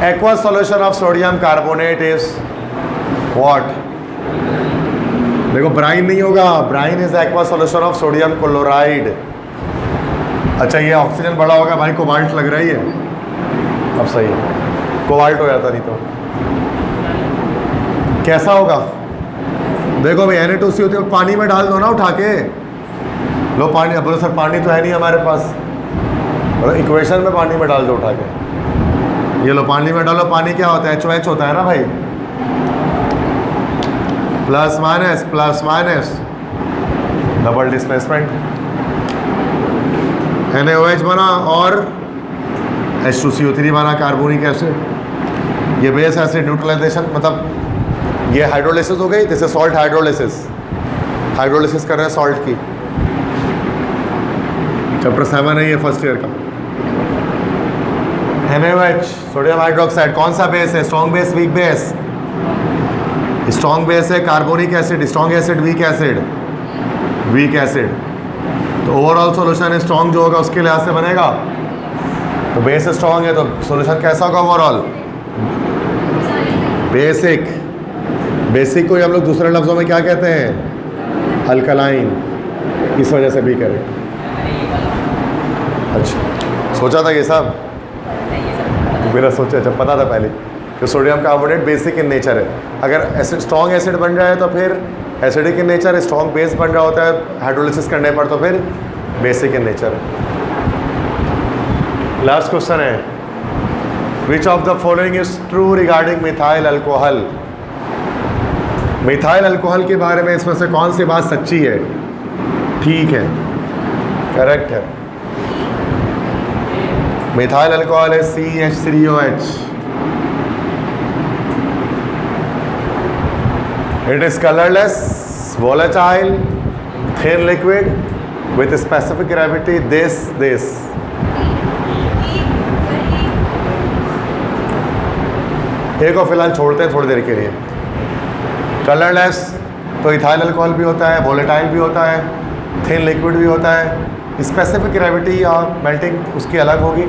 Aqua solution of sodium carbonate is what? देखो ब्राइन नहीं होगा, brine is aqua solution of sodium chloride. अच्छा ये ऑक्सीजन बड़ा होगा भाई, कोबाल्ट लग रही है, अब सही है, कोबाल्ट हो जाता नहीं तो कैसा होगा? देखो भाई Na2CO होती है, पानी में डाल दो ना उठा के, लो पानी। बोलो सर पानी तो है नहीं हमारे पास, इक्वेशन में पानी में डाल दो उठा के, ये लो पानी में डालो, पानी क्या होता है? HOH होता है ना भाई, plus minus double displacement. NaOH बना और H2CO3 बना, कार्बोनिक एसिड। ये बेस एसिड न्यूट्रलाइजेशन, मतलब ये हाइड्रोलिसिस हो गई, जैसे सॉल्ट हाइड्रोलिसिस, हाइड्रोलिसिस कर रहे हैं सॉल्ट की। चैप्टर 7 है ये फर्स्ट ईयर का। NaOH सोडियम हाइड्रोक्साइड कौन सा बेस है? Strong base, weak base? Strong base है carbonic acid, strong acid, weak acid, weak acid. तो ओवरऑल सॉल्यूशन स्ट्रॉन्ग जो होगा उसके लिहाज से बनेगा। तो बेस स्ट्रॉन्ग है तो सॉल्यूशन कैसा होगा ओवरऑल? बेसिक। बेसिक को हम लोग दूसरे लफ्जों में क्या कहते हैं? अल्कलाइन। इस वजह से भी करें। अच्छा सोचा था ये सब? मेरा सोचा जब पता था पहले कि sodium carbonate basic in nature है। अगर एसिड स्ट्रॉन्ग एसिड बन रहा है तो फिर acidic in nature, strong base बन रहा होता है हाइड्रोलिसिस करने पर तो फिर बेसिक इन नेचर है। लास्ट क्वेश्चन है, which of the following is true regarding methyl alcohol? Methyl alcohol के बारे में इसमें से कौन सी बात सच्ची है? ठीक है, करेक्ट है। मिथाइल अल्कोहल है CH3OH। It is colorless, volatile, thin liquid with specific gravity this. एक को फिलहाल छोड़ते हैं थोड़ी देर के लिए। कलरलेस तो इथाइल अल्कोहल भी होता है, वोलेटाइल भी होता है, थिन लिक्विड भी होता है। स्पेसिफिक ग्रेविटी या मेल्टिंग उसकी अलग होगी,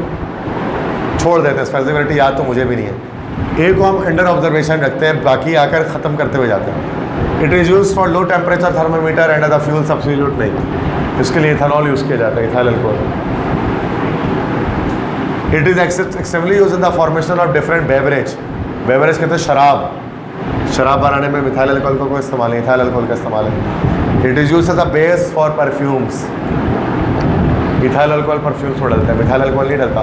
छोड़ देते हैं। स्पेसिफिक ग्रेविटी याद तो मुझे भी नहीं है। एक को हम अंडर ऑब्जर्वेशन रखते हैं, बाकी आकर ख़त्म करते हुए जाते हैं। It is use for low temperature thermometer and the fuel substitute नहीं, इसके लिए इथेनॉल यूज़ किया जाता है, ethyl alcohol. It is extensively use in the formation of different beverage. Beverage कहते हैं शराब, शराब बनाने में मिथाइल अल्कोहल का इस्तेमाल है, इथाइल अल्कोहल का इस्तेमाल है। It is use as a base for perfumes. Ethyl alcohol perfumes में डलता है, मिथाइल अल्कोहल नहीं डलता।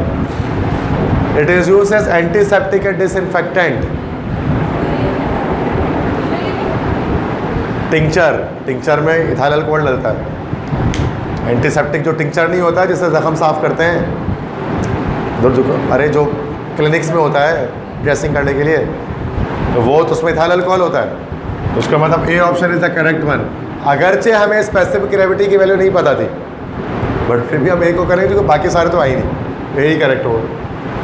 It is use as antiseptic and disinfectant. Tincture में इथाइल अल्कोहल डलता है। एंटीसेप्टिक जो टिंचर नहीं होता है जिससे ज़ख्म साफ करते हैं, अरे जो क्लिनिक्स में होता है ड्रेसिंग करने के लिए, तो वो तो उसमें इथाइल अल्कोहल होता है। उसका मतलब A option is the correct one. अगरचे हमें स्पेसिफिक ग्रेविटी की वैल्यू नहीं पता थी, बट फिर भी हम ए को करेंगे क्योंकि बाकी सारे तो आई नहीं, ए ही करेक्ट होगा।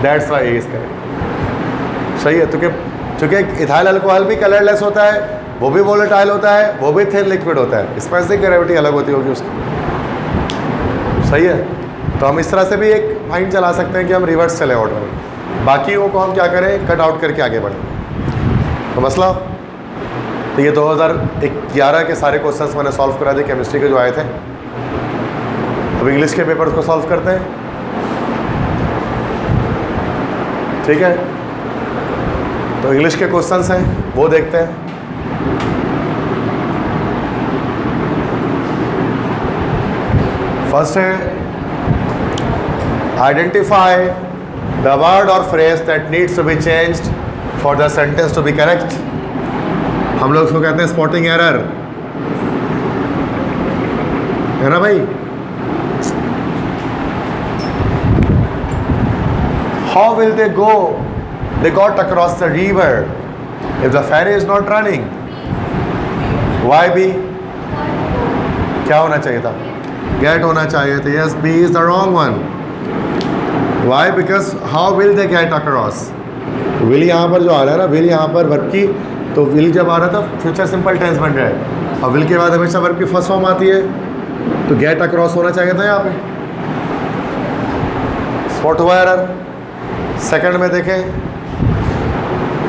That's why A is correct. सही है, तो कि क्योंकि इथाइल अल्कोहल भी कलरलेस होता है, वो भी वोलेटाइल होता है, वो भी थिन लिक्विड होता है, स्पेसिफिक ग्रेविटी अलग होती होगी उसकी। सही है, तो हम इस तरह से भी एक माइंड चला सकते हैं कि हम रिवर्स चले ऑर्डर में, बाकियों को हम क्या करें, कट आउट करके आगे बढ़ें। तो मसला, तो ये 2011 के सारे क्वेश्चंस मैंने सॉल्व करा दिए केमिस्ट्री के जो आए थे। अब इंग्लिश के पेपर्स को सॉल्व करते हैं, ठीक है। तो इंग्लिश के क्वेश्चंस हैं वो देखते हैं। फर्स्ट है, आइडेंटिफाई द वर्ड और phrase that needs to be changed for the sentence to be correct. हम लोग उसको कहते हैं स्पॉटिंग एरर, है ना भाई। How will they go, they got across the river if the ferry is not running. Why B? क्या होना चाहिए था, get होना चाहिए था। Yes, B is the wrong one. Why? Because how will they get across? will यहाँ पर जो आ रहा है ना, will यहाँ पर वर्ब की, तो will जब आ रहा था फ्यूचर सिंपल टेंस बन रहा है, और will के बाद हमेशा वर्ब की फर्स्ट फॉर्म आती है, तो get across होना चाहिए था यहाँ पे। स्पॉट हुआ एरर। सेकंड में देखें,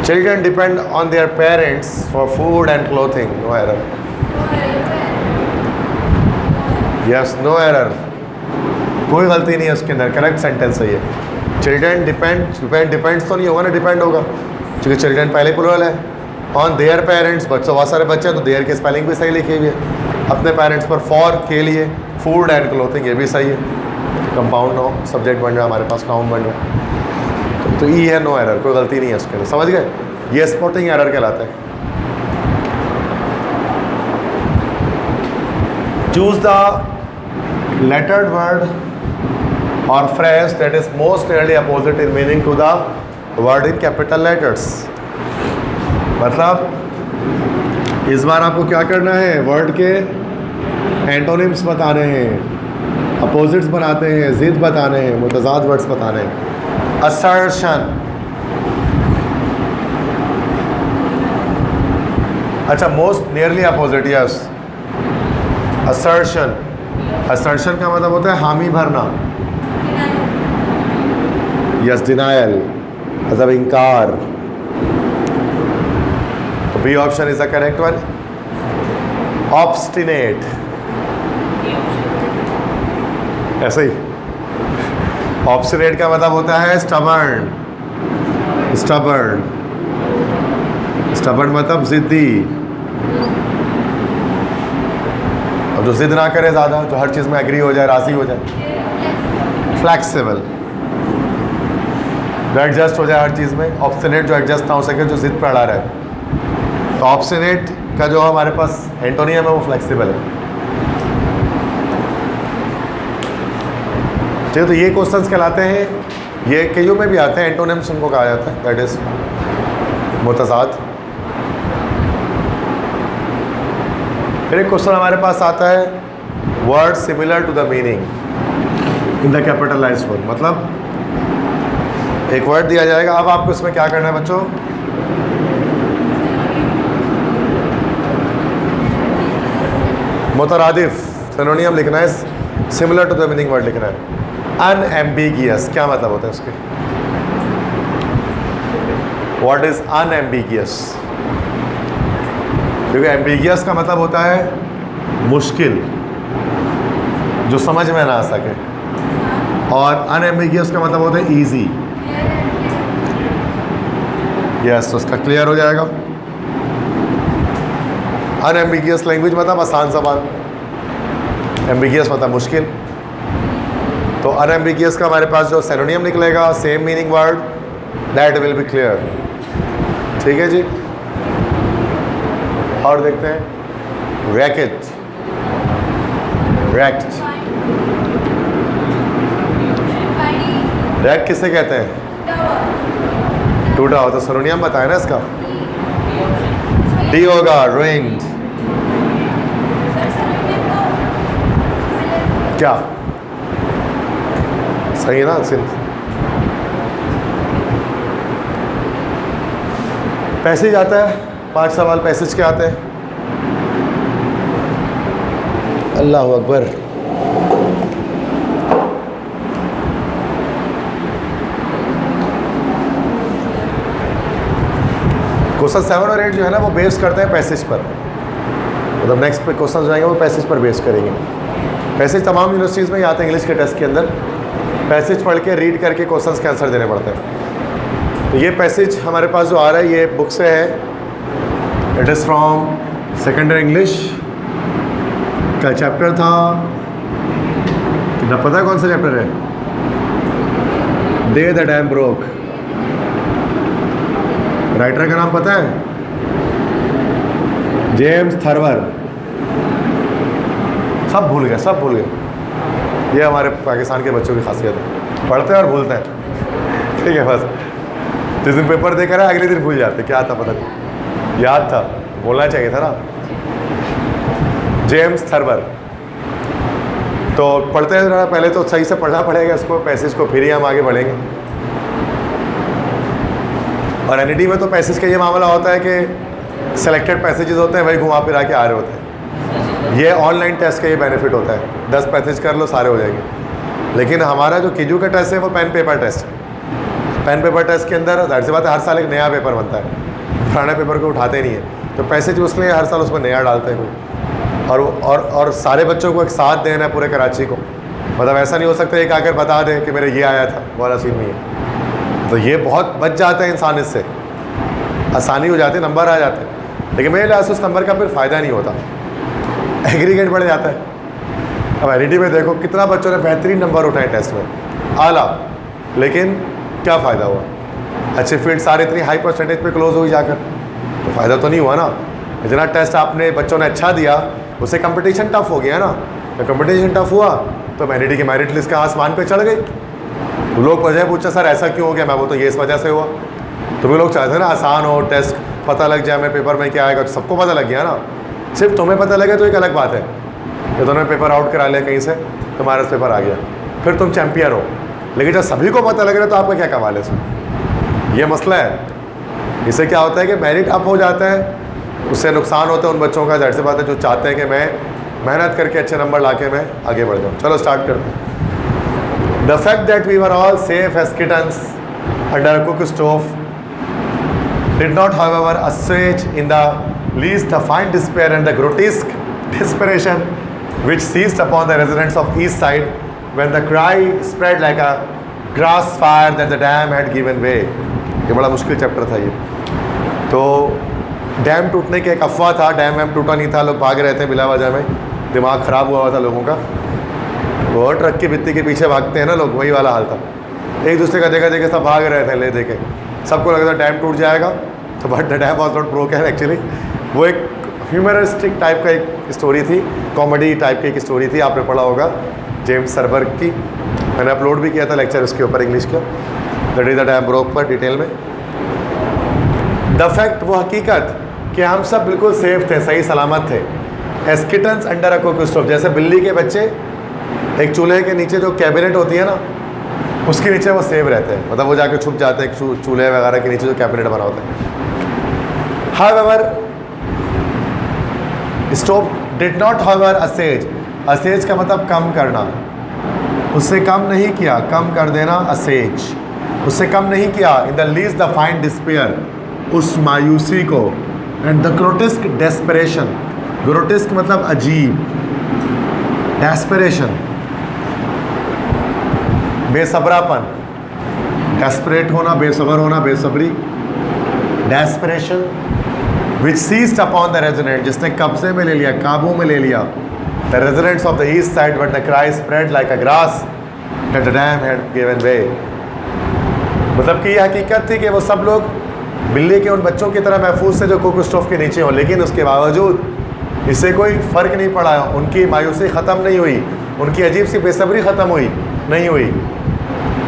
children depend on their parents for food and clothing, no error. Yes, no error, कोई गलती नहीं है उसके अंदर, करेक्ट सेंटेंस है ये। चिल्ड्रन डिपेंड्स तो नहीं होगा ना, डिपेंड होगा, क्योंकि चिल्ड्रन पहले प्लूरल है। ऑन देयर पेरेंट्स, बच्चों बहुत सारे बच्चे हैं तो देयर की स्पेलिंग भी सही लिखी हुई है। अपने पेरेंट्स पर फॉर के लिए, फूड एंड क्लोथिंग ये भी सही है, कंपाउंड नाउन सब्जेक्ट बन रहा है हमारे पास, नाउन बन रहा है, तो ई है, नो एरर, कोई गलती नहीं है उसके अंदर। समझ गए, ये स्पॉटिंग एरर कहलाता है। चूज द लेटर्ड वर्ड और phrase that is most nearly opposite in meaning to the word in capital letters. मतलब इस बार आपको क्या करना है, वर्ड के एंटोनिम्स बताने हैं, अपोजिट्स बनाते हैं, जिद बताने हैं, मुतजाद वर्ड्स बताने हैं। असर्शन, अच्छा most nearly opposite, yes assertion. Assertion का मतलब होता है हामी भरना, यस डिनायल मतलब इनकार, तो B option is the correct one. Obstinate, ऐसे ही ऑब्स्टिनेट का मतलब होता है स्टबर्न, स्टबर्न, स्टबर्न मतलब जिद्दी, और जो जिद ना करे ज़्यादा, जो हर चीज़ में एग्री हो जाए, राज़ी हो जाए। फ्लैक्सिबल, जो एडजस्ट हो जाए हर चीज़ में। ऑब्स्टिनेट जो एडजस्ट ना हो सके, जो जिद पर अड़ा रहे। तो ऑब्स्टिनेट का जो हमारे पास एंटोनियम है वो फ्लैक्सिबल है। ठीक है, तो ये क्वेश्चंस कहलाते हैं, ये केयू में भी आते हैं, एंटोनिम्स उनको कहा जाता है, दैट इज मुतजाद। फिर एक क्वेश्चन हमारे पास आता है, word similar to the meaning in the capitalized form. मतलब एक वर्ड दिया जाएगा, अब आपको इसमें क्या करना है बच्चों, मुतरादिफ सिनोनियम लिखना है, similar to the meaning word लिखना है। अनएम्बिगियस क्या मतलब होता है उसके, व्हाट इज अनएम्बिगियस? क्योंकि एम्बिगियस का मतलब होता है मुश्किल, जो समझ में ना आ सके, और अनएम्बिगियस का मतलब होता है ईजी। यस, तो उसका क्लियर हो जाएगा। अनएम्बिगियस लैंग्वेज मतलब आसान ज़बान, एम्बिगियस मतलब मुश्किल। तो अनएम्बिगियस का हमारे पास जो सिनोनियम निकलेगा, same meaning word, that will be clear. ठीक है जी, और देखते हैं रैकेट, रैक्ट, रैक किसे कहते हैं? टूटा हो, तो सिनोनियम बताए ना इसका, डी होगा, रुइंड। क्या सही है ना? पैसेज आता है, 5 सवाल पैसेज के आते हैं। अल्लाह अकबर। क्वेश्चन 7 और 8 जो है ना वो बेस करते हैं पैसेज पर, मतलब नेक्स्ट पे क्वेश्चन जो आएंगे वो पैसेज पर बेस करेंगे। पैसेज तमाम यूनिवर्सिटीज़ में ही आते हैं इंग्लिश के टेस्ट के अंदर, पैसेज पढ़ के रीड करके क्वेश्चंस के आंसर देने पड़ते हैं। तो ये पैसेज हमारे पास जो आ रहा है ये बुक से है, it is from secondary English का चैप्टर था, कितना पता है कौन सा चैप्टर है? Day the dam broke. Writer का नाम पता है? जेम्स थर्वर। सब भूल गए, सब भूल गए। ये हमारे पाकिस्तान के बच्चों की खासियत है, पढ़ते हैं और भूलते हैं। ठीक है, बस जिस दिन पेपर देकर अगले दिन भूल जाते, क्या था पता नहीं, याद था, बोलना चाहिए था ना। जेम्स थर्वर। तो पढ़ते हैं जरा, पहले तो सही से पढ़ना पड़ेगा इसको, पैसेज को, फिर ही हम आगे बढ़ेंगे। और एनईटी में तो पैसेज का ये मामला होता है कि सेलेक्टेड पैसेजेस होते हैं, वही घुमा फिरा के आ रहे होते हैं। ये ऑनलाइन टेस्ट का ये बेनिफिट होता है, 10 पैसेज कर लो सारे हो जाएंगे। लेकिन हमारा जो कीजू का टेस्ट है वो पेन पेपर टेस्ट है। पेन पेपर टेस्ट के अंदर जाहिर सी बात है हर साल एक नया पेपर बनता है, पुराने पेपर को उठाते नहीं है, तो पैसेज उसमें हर साल उसमें नया डालते हैं कोई। और सारे बच्चों को एक साथ देना है पूरे कराची को, मतलब ऐसा नहीं हो सकता एक आकर बता दे कि मेरे ये आया था, वो वाला सीन नहीं है। तो ये बहुत बच जाता है इंसान, इससे आसानी हो जाती है, नंबर आ जाते हैं। लेकिन मेरे लिहाज से उस नंबर का फिर फ़ायदा नहीं होता, एग्रीगेट बढ़ जाता है। अब एनईटी में देखो कितना बच्चों ने बेहतरीन नंबर उठाए टेस्ट में, आला, लेकिन क्या फ़ायदा हुआ? अच्छे फील्ड सारे इतनी हाई परसेंटेज पे क्लोज हुई जाकर, तो फ़ायदा तो नहीं हुआ ना। जितना टेस्ट आपने बच्चों ने अच्छा दिया उससे कंपटीशन टफ हो गया ना, तो कंपटीशन टफ हुआ तो एनईटी की मेरिट लिस्ट का आसमान पे चढ़ गई। तो लोग वजह पूछा सर ऐसा क्यों हो गया, मैं वो तो ये इस वजह से हुआ। तुम्हें लोग चाहते हैं ना आसान हो, टेस्ट पता लग जाए मैं पेपर में क्या आएगा, तो सबको पता लग गया ना। सिर्फ तुम्हें पता लगे तो एक अलग बात है, कि तुमने पेपर आउट करा लिया कहीं से, तुम्हारा पेपर आ गया, फिर तुम चैम्पियन हो। लेकिन जब सभी को पता लग रहा है तो आपका क्या कमाल है इसमें? ये मसला है। इससे क्या होता है कि मेरिट अप हो जाता है, उससे नुकसान होता है उन बच्चों का, जाहिर सी बात है, जो चाहते हैं कि मैं मेहनत करके अच्छे नंबर ला के मैं आगे बढ़ जाऊँ। चलो स्टार्ट करते हैं। The fact that we were all safe as kittens under a cook stove did not however assuage in the least the fine despair and the grotesque desperation which seized upon the residents of east side when the cry spread like a grass fire that the dam had given way। ये बड़ा मुश्किल chapter था ये। तो dam टूटने की एक अफवाह था, डैम वैम टूटा नहीं था, लोग भाग रहे थे बिला वजह में, दिमाग ख़राब हुआ था लोगों का। वो ट्रक की भित्ती के पीछे भागते हैं ना लोग, वही वाला हाल था। एक दूसरे का देखा देखे सब भाग रहे थे ले देखे, सबको लगा था डैम टूट जाएगा, तो but the dam was not broken actually. वो एक ह्यूमरिस्टिक टाइप का एक स्टोरी थी, कॉमेडी टाइप की एक स्टोरी थी, आपने पढ़ा होगा जेम्स थर्वर की। मैंने अपलोड भी किया था लेक्चर उसके ऊपर इंग्लिश का, that is the dam broke पर डिटेल में। द फैक्ट, वो हकीकत कि हम सब बिल्कुल सेफ थे, सही सलामत थे, as kittens under a cook stove, जैसे बिल्ली के बच्चे एक चूल्हे के नीचे जो कैबिनेट होती है ना उसके नीचे वो सेफ रहते हैं, मतलब वो जाके छुप जाते हैं चूल्हे वगैरह के नीचे जो कैबिनेट बना होता है। However, stove did not however assuage, assuage का मतलब कम करना, उससे कम नहीं किया, कम कर देना, assuage उससे कम नहीं किया, in the least the fine despair, उस मायूसी को, and the grotesque desperation, grotesque मतलब अजीब, desperation बेसब्रापन, desperate होना, बेसब्र होना, बेसब्री, desperation which seized upon the resident, जिसने कब्जे में ले लिया, काबू में ले लिया, the residents of the east side, but the cry spread like a grass that the dam had given way। मतलब कि ये हकीकत थी कि वो सब लोग बिल्ली के उन बच्चों की तरह महफूज थे जो कुक स्टोव के नीचे हों, लेकिन उसके बावजूद इससे कोई फ़र्क नहीं पड़ा, उनकी मायूसी ख़त्म नहीं हुई, उनकी अजीब सी बेसब्री ख़त्म हुई नहीं हुई।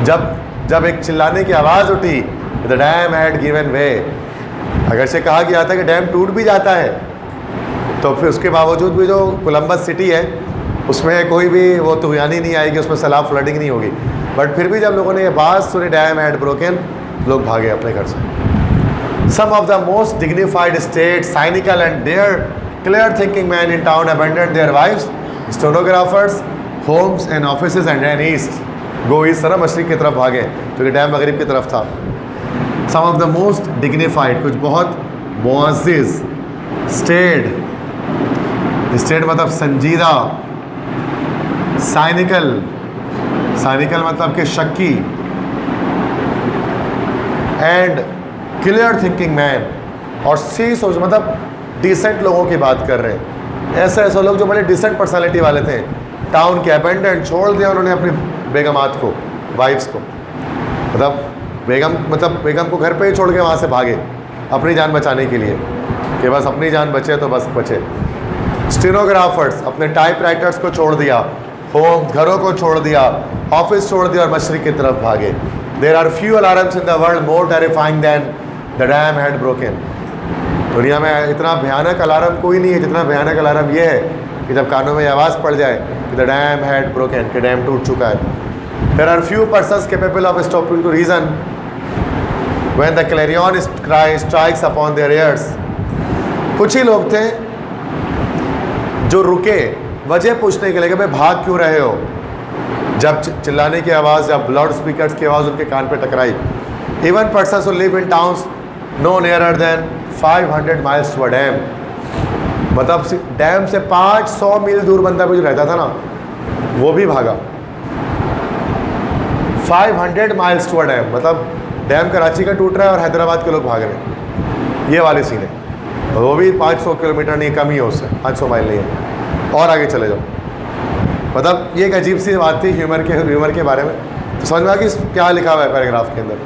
जब एक चिल्लाने की आवाज़ उठी, द डैम हैड गिवन वे, अगर से कहा गया था कि डैम टूट भी जाता है, तो फिर उसके बावजूद भी जो कोलंबस सिटी है उसमें कोई भी वो तुगयानी नहीं आएगी, उसमें सैलाब फ्लडिंग नहीं होगी। बट फिर भी जब लोगों ने ये बात सुनी डैम हैड ब्रोकन, लोग भागे अपने घर से। Some of the most dignified states, cynical and dare, clear-thinking men in town abandoned their wives, stenographers, homes and offices and ran east. Go east ना मशरिक की तरफ भागे क्योंकि डैम मगरिब की तरफ था. Some of the most dignified, कुछ बहुत मुअज़्ज़िज़, staid, स्टेट मतलब संजीदा, साइनिकल, साइनिकल मतलब कि शक्की, एंड क्लियर थिंकिंग मैन, और सी सोच मतलब डिसेंट लोगों की बात कर रहे हैं. ऐसे ऐसे लोग जो बड़े डिसेंट पर्सनालिटी वाले थे, टाउन के अबेंडेंट छोड़ दिया उन्होंने अपनी बेगमात को, वाइफ्स को, मतलब बेगम को घर पे ही छोड़ के वहाँ से भागे अपनी जान बचाने के लिए कि बस अपनी जान बचे तो बस बचे. स्टेनोग्राफर्स, अपने टाइपराइटर्स को छोड़ दिया, होम घरों को छोड़ दिया, ऑफिस छोड़ दिया और मशरिक की तरफ भागे. There are few alarms in the world more terrifying than the dam had broken. दुनिया में इतना भयानक अलार्म कोई नहीं है जितना भयानक अलार्म ये है कि जब कानों में आवाज़ पड़ जाए कि द डैम हैड ब्रोकन, कि डैम टूट चुका है. There are few persons capable of stopping to reason when the clarion cry strikes upon their ears. कुछ ही लोग थे जो रुके वजह पूछने के लिए कि भाई भाग क्यों रहे हो, जब चिल्लाने की आवाज़, जब लाउड स्पीकर्स की आवाज़ उनके कान पे टकराई. Even persons who live in towns no nearer than 500 miles to a dam, मतलब डैम से 500 मील दूर बंदा भी जो रहता था ना वो भी भागा. 500 माइल्स टू अ डैम, मतलब डैम कराची का टूट रहा है और हैदराबाद के लोग भाग रहे हैं. ये वाले सीन है. वो भी 500 किलोमीटर नहीं, कम ही है उससे, 500 माइल नहीं है. और आगे चले जाओ. मतलब ये एक अजीब सी बात थी ह्यूमर के बारे में. तो समझ में आ कि क्या लिखा हुआ है पैराग्राफ के अंदर.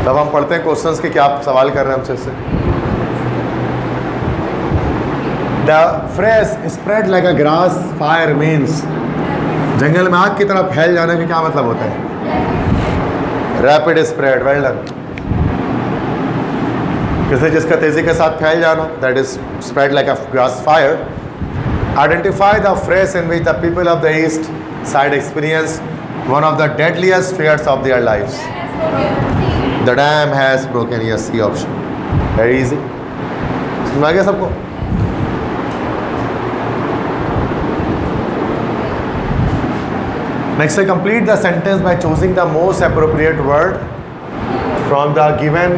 तब हम पढ़ते हैं क्वेश्चंस के, क्या आप सवाल कर रहे हैं हमसे इससे. The fresh spread like a grass fire means, जंगल में आग की तरह फैल जाने का क्या मतलब होता है. Rapid spread, well done. किसी जिसका तेज़ी के साथ फैल जाना, that is spread like a grass fire. Identify the fresh in which the people of the east side experience one of the deadliest fears of their lives. The dam has broken. Yes, C option. Very easy. समझ आ गया सबको. Next, I complete the sentence by choosing the most appropriate word from the given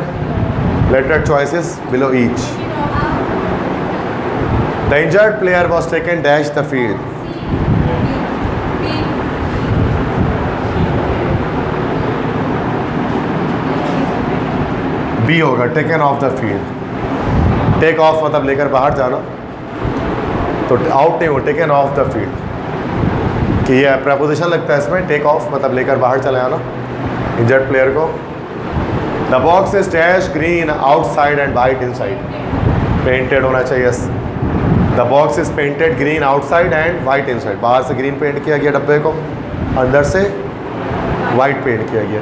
letter choices below each. The injured player was taken dash the field. B होगा taken off the field. Take off मतलब लेकर बाहर जाना, तो out नहीं हो, taken off the field कि ये प्रपोजिशन लगता है इसमें. टेक ऑफ मतलब लेकर बाहर चले आना इंजर्ड प्लेयर को. The box is dash green outside and white inside. Painted होना चाहिए. The box is painted green outside and white inside. बाहर से ग्रीन पेंट किया गया डब्बे को, अंदर से वाइट पेंट किया गया.